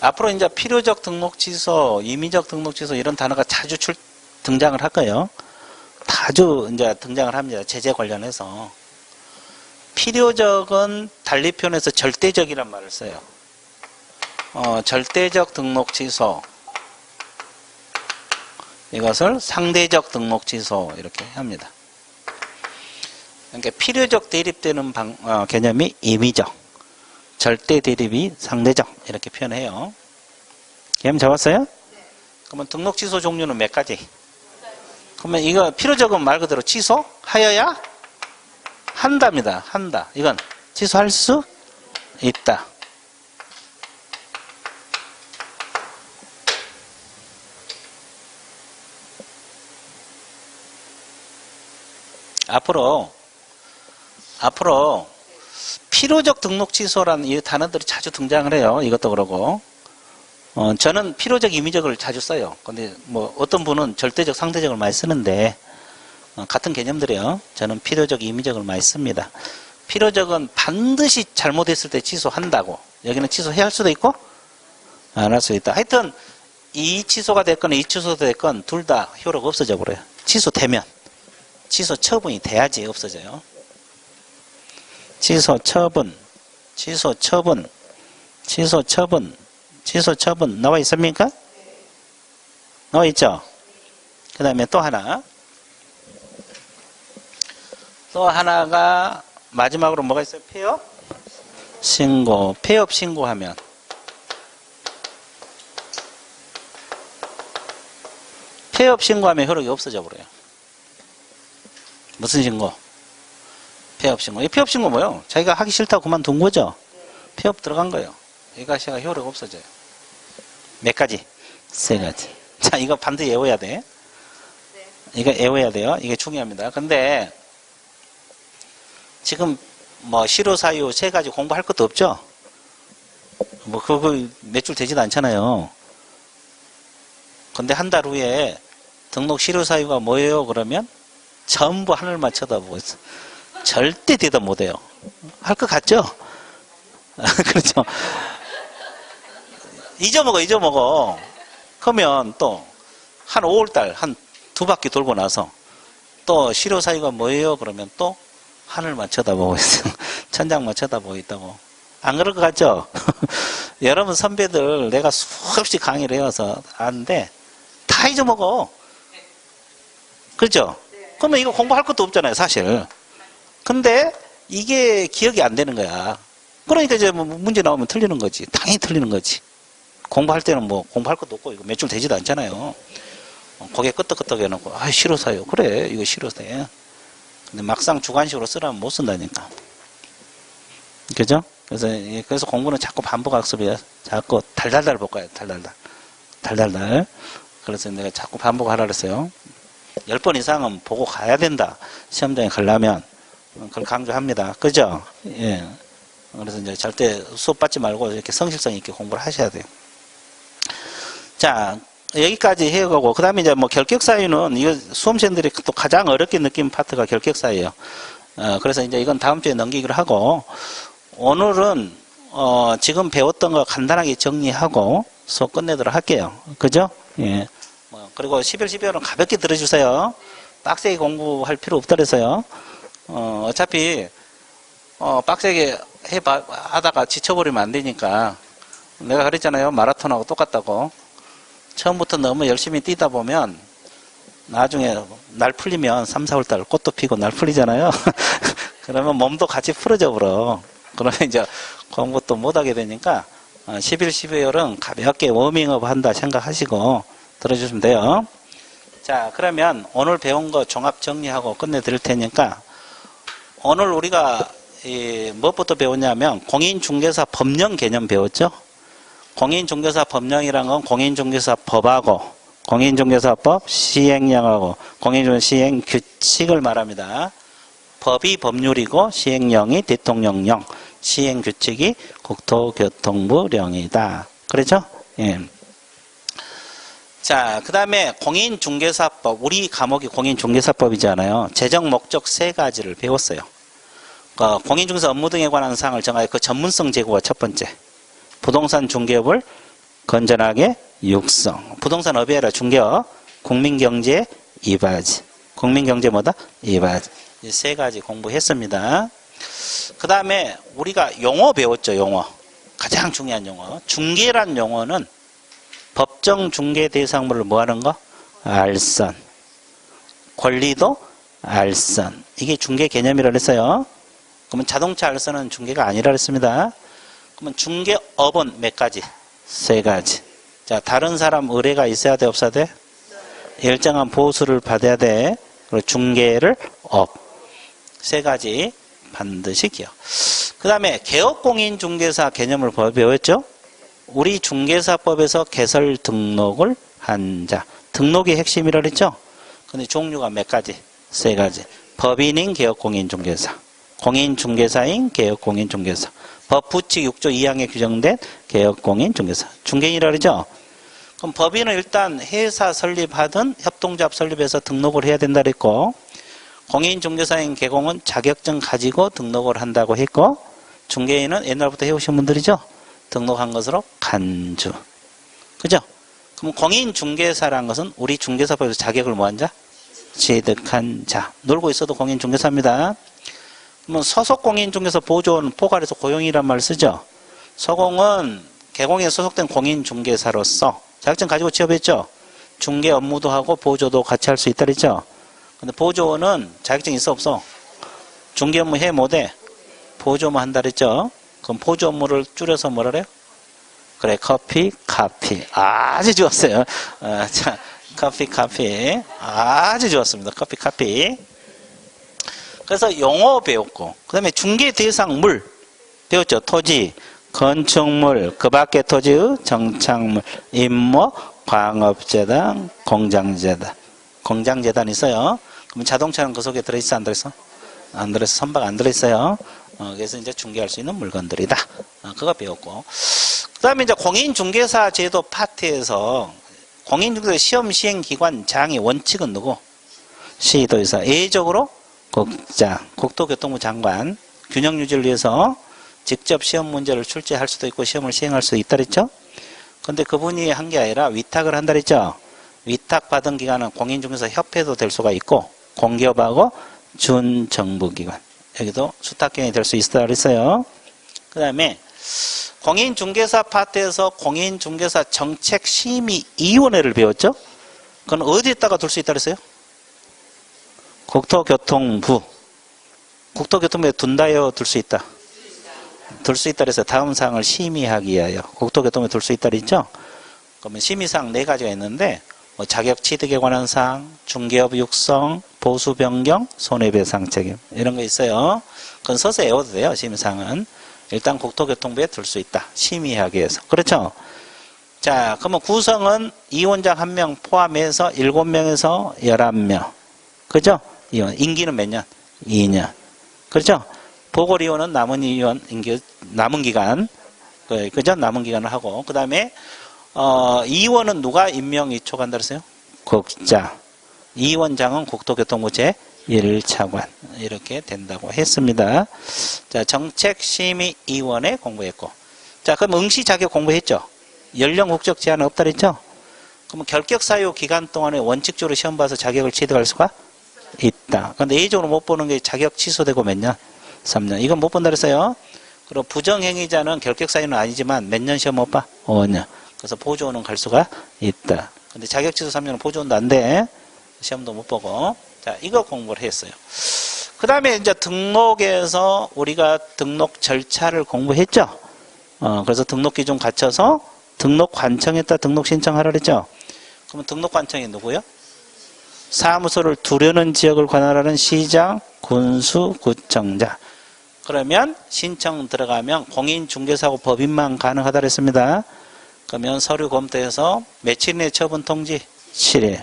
앞으로 이제 필요적 등록 취소, 임의적 등록 취소 이런 단어가 자주 등장을 할 거예요. 자주 이제 등장을 합니다. 제재 관련해서. 필요적은 달리 표현해서 절대적이란 말을 써요. 절대적 등록 취소. 이것을 상대적 등록 취소 이렇게 합니다. 그러니까 필요적 대립되는 개념이 임의적. 절대 대립이 상대적 이렇게 표현해요. 개념 잡았어요? 그러면 등록 취소 종류는 몇 가지? 그러면 이거 필요적은 말 그대로 취소하여야 한답니다. 한다. 이건 취소할 수 있다. 앞으로 필요적 등록 취소라는 이 단어들이 자주 등장을 해요. 이것도 그러고. 저는 필요적, 임의적을 자주 써요. 근데 뭐 어떤 분은 절대적, 상대적을 많이 쓰는데 같은 개념들이에요. 저는 필요적, 임의적을 많이 씁니다. 필요적은 반드시 잘못했을 때 취소한다고. 여기는 취소해야 할 수도 있고 안 할 수 있다. 하여튼 이 취소가 됐건 이 취소가 됐건 둘 다 효력 없어져 버려요. 취소되면. 취소 처분이 돼야지 없어져요. 취소 처분 나와 있습니까? 나와 있죠? 그 다음에 또 하나가 마지막으로 뭐가 있어요? 폐업 신고. 폐업 신고하면 효력이 없어져 버려요. 무슨 신고? 폐업 신고. 이 폐업 신고 뭐예요? 자기가 하기 싫다고 그만둔 거죠? 폐업 들어간 거예요. 이것이 효력 없어져요. 몇 가지? 3가지. 자, 이거 반드시 외워야 돼. 이거 외워야 돼요. 이게 중요합니다. 근데 지금 뭐 실효사유 3가지 공부할 것도 없죠? 뭐 그거 몇 줄 되지도 않잖아요. 근데 한 달 후에 등록 실효사유가 뭐예요? 그러면 전부 하늘만 쳐다보고 있어. 절대 대답 못해요. 할 것 같죠? 그렇죠? 잊어먹어. 그러면 또 한 5월달 한 2바퀴 돌고 나서 또 실효사유가 뭐예요? 그러면 또 하늘만 쳐다보고 있어요. 천장만 쳐다보고 있다고. 안 그럴 것 같죠? 여러분 선배들 내가 수없이 강의를 해와서 아는데 다 잊어먹어. 그렇죠? 그러면 이거 공부할 것도 없잖아요, 사실. 근데 이게 기억이 안 되는 거야. 그러니까 이제 뭐 문제 나오면 틀리는 거지. 당연히 틀리는 거지. 공부할 때는 뭐 공부할 것도 없고 이거 몇 줄 되지도 않잖아요. 고개 끄덕끄덕 해놓고 실효사유. 그래, 이거 실효사유. 근데 막상 주관식으로 쓰라면 못 쓴다니까. 그죠? 그래서 공부는 자꾸 반복학습이야. 자꾸 달달달 볶아요. 달달달. 그래서 내가 자꾸 반복하라 그랬어요. 10번 이상은 보고 가야 된다. 시험장에 가려면. 그걸 강조합니다. 그죠? 예. 그래서 이제 절대 수업 받지 말고 이렇게 성실성 있게 공부를 하셔야 돼요. 자, 여기까지 해가고, 그 다음에 이제 뭐 결격사유는, 이거 수험생들이 또 가장 어렵게 느낀 파트가 결격사유예요. 그래서 이제 이건 다음 주에 넘기기로 하고, 오늘은, 지금 배웠던 거 간단하게 정리하고 수업 끝내도록 할게요. 그죠? 예. 그리고 12월은 가볍게 들어주세요. 빡세게 공부할 필요 없다 그래서요. 어차피, 빡세게 하다가 지쳐버리면 안 되니까. 내가 그랬잖아요. 마라톤하고 똑같다고. 처음부터 너무 열심히 뛰다 보면 나중에 날 풀리면 3, 4월달 꽃도 피고 날 풀리잖아요. 그러면 몸도 같이 풀어져 버려. 그러면 이제 공부도 못하게 되니까 11, 12월은 가볍게 워밍업 한다 생각하시고 들어주시면 돼요. 자, 그러면 오늘 배운 거 종합 정리하고 끝내드릴 테니까 오늘 우리가 무엇부터 배웠냐면 공인중개사 법령 개념 배웠죠? 공인중개사 법령이란 건 공인중개사 법하고 공인중개사법 시행령하고 공인중개사 시행규칙을 말합니다. 법이 법률이고 시행령이 대통령령, 시행규칙이 국토교통부령이다. 그렇죠? 예. 자, 그 다음에 공인중개사법, 우리 과목이 공인중개사법이잖아요. 재정 목적 3가지를 배웠어요. 공인중개사 업무 등에 관한 사항을 정하여 그 전문성 제고가 첫 번째. 부동산 중개업을 건전하게 육성. 부동산 업이 아니라 중개업. 국민경제 이바지. 국민경제 뭐다? 이바지. 이 3가지 공부했습니다. 그 다음에 우리가 용어 배웠죠, 용어. 가장 중요한 용어. 중개란 용어는 법정 중개 대상물을 뭐 하는 거? 알선. 권리도 알선. 이게 중개 개념이라고 했어요. 그러면 자동차 알선은 중개가 아니라 했습니다. 그러면 중개업은 몇 가지? 3가지. 자, 다른 사람 의뢰가 있어야 돼, 없어야 돼? 일정한 보수를 받아야 돼. 그리고 중개를 업. 3가지 반드시 기억. 그 다음에 개업공인중개사 개념을 배웠죠? 우리 중개사법에서 개설 등록을 한 자. 등록이 핵심이라 그랬죠? 근데 종류가 몇 가지? 3가지. 법인인 개업공인중개사, 공인중개사인 개업공인중개사, 법부칙 6조 2항에 규정된 개업공인중개사, 중개인이라 그러죠. 그럼 법인은 일단 회사 설립하든 협동조합 설립해서 등록을 해야 된다 그랬고, 공인중개사인 개공은 자격증 가지고 등록을 한다고 했고, 중개인은 옛날부터 해오신 분들이죠. 등록한 것으로 간주. 그죠? 그럼 공인중개사라는 것은 우리 중개사법에서 자격을 뭐한 자? 취득한 자. 놀고 있어도 공인중개사입니다. 그러면 소속 공인중개사 보조는 포괄해서 고용이란 말을 쓰죠. 소공은 개공에 소속된 공인중개사로서 자격증 가지고 취업했죠. 중개 업무도 하고 보조도 같이 할 수 있다 그랬죠. 근데 보조는 자격증 있어 없어? 중개 업무 해 못해? 보조만 한다 그랬죠. 그럼 보조 업무를 줄여서 뭐라 그래요? 그래, 커피, 카피. 아주 좋았어요. 자, 커피, 카피. 아주 좋았습니다. 커피, 카피. 그래서 용어 배웠고, 그 다음에 중개 대상물 배웠죠. 토지, 건축물, 그 밖의 토지의 정착물, 임모, 광업재단, 공장재단. 공장재단 있어요. 그럼 자동차는 그 속에 들어있어, 안 들어있어? 안 들어있어. 선박 안 들어있어요. 그래서 이제 중개할 수 있는 물건들이다. 그거 배웠고. 그 다음에 이제 공인중개사 제도 파트에서 공인중개사 시험 시행 기관 장의 원칙은 누구? 시도의사. 예외적으로 국장, 국토교통부 장관. 균형 유지를 위해서 직접 시험 문제를 출제할 수도 있고 시험을 시행할 수도 있다 그랬죠? 근데 그분이 한 게 아니라 위탁을 한다 그랬죠? 위탁받은 기관은 공인중개사 협회도 될 수가 있고 공기업하고 준정부기관. 여기도 수탁경이 될 수 있다 그랬어요. 그 다음에 공인중개사 파트에서 공인중개사 정책심의위원회를 배웠죠? 그건 어디에다가 둘 수 있다 그랬어요? 국토교통부. 국토교통부에 둔다요, 둘 수 있다? 둘 수 있다 그래서 다음 사항을 심의하기 위하여 국토교통부에 둘 수 있다 그랬죠? 그러면 심의사항 4가지가 있는데 뭐 자격 취득에 관한 사항, 중개업 육성, 보수 변경, 손해배상 책임 이런 거 있어요. 그건 서서 외워도 돼요. 심의사항은. 일단 국토교통부에 둘 수 있다. 심의하기 위해서. 그렇죠? 자, 그러면 구성은 이원장 1명 포함해서 7명에서 11명. 그죠? 이원. 임기는 몇 년? 2년. 그렇죠? 보궐이원은 남은 이원, 남은 기간. 그죠? 남은 기간을 하고. 그 다음에, 이원은 누가 임명 위촉한다 그랬어요? 국장. 이원장은 국토교통부 제1차관. 이렇게 된다고 했습니다. 자, 정책심의위원회 공부했고. 자, 그럼 응시 자격 공부했죠? 연령 국적 제한 없다 그랬죠? 그럼 결격 사유 기간 동안에 원칙적으로 시험 봐서 자격을 취득할 수가 있다. 그런데 예외적으로 못 보는 게 자격 취소되고 몇 년? 3년. 이건 못 본다 그랬어요. 그리고 부정행위자는 결격 사유는 아니지만 몇 년 시험 못 봐? 5년. 그래서 보조는 갈 수가 있다. 근데 자격 취소 3년은 보조는 안 돼. 시험도 못 보고. 자, 이거 공부를 했어요. 그 다음에 이제 등록에서 우리가 등록 절차를 공부했죠. 그래서 등록 기준 갖춰서 등록 관청에다 등록 신청하라 그랬죠. 그러면 등록 관청이 누구요? 사무소를 두려는 지역을 관할하는 시장, 군수, 구청장. 그러면 신청 들어가면 공인중개사하고 법인만 가능하다 그랬습니다. 그러면 서류 검토해서 며칠 내에 처분 통지? 7일.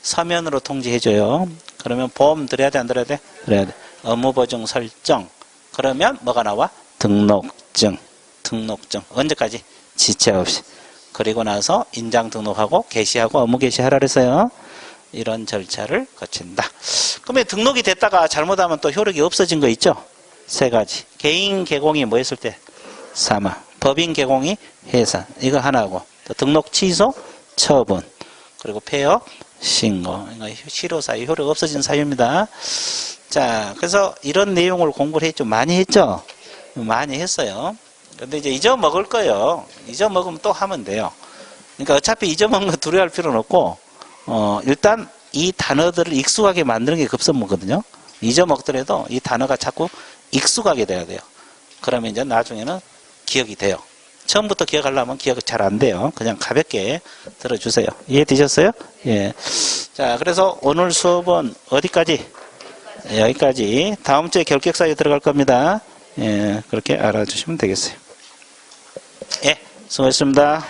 서면으로 통지해줘요. 그러면 보험 들어야 돼, 안 들어야 돼? 들어야 돼. 업무보증 설정. 그러면 뭐가 나와? 등록증. 등록증. 언제까지? 지체 없이. 그리고 나서 인장 등록하고 게시하고 업무 게시하라 그랬어요. 이런 절차를 거친다. 그러면 등록이 됐다가 잘못하면 또 효력이 없어진 거 있죠? 3가지. 개인 개공이 뭐 했을 때? 사망. 법인 개공이 해산. 이거 하나고. 또 등록 취소, 처분. 그리고 폐업, 신고. 그러니까 실효사유, 효력 없어진 사유입니다. 자, 그래서 이런 내용을 공부를 했죠. 많이 했죠? 많이 했어요. 근데 이제 잊어먹을 거예요. 잊어먹으면 또 하면 돼요. 그러니까 어차피 잊어먹는 거 두려워할 필요는 없고, 일단 이 단어들을 익숙하게 만드는 게 급선무거든요. 잊어먹더라도 이 단어가 자꾸 익숙하게 돼야 돼요. 그러면 이제 나중에는 기억이 돼요. 처음부터 기억하려면 기억이 잘 안 돼요. 그냥 가볍게 들어주세요. 이해되셨어요? 예. 자, 그래서 오늘 수업은 어디까지? 여기까지. 다음 주에 결격사유 들어갈 겁니다. 예, 그렇게 알아주시면 되겠어요. 예, 수고했습니다.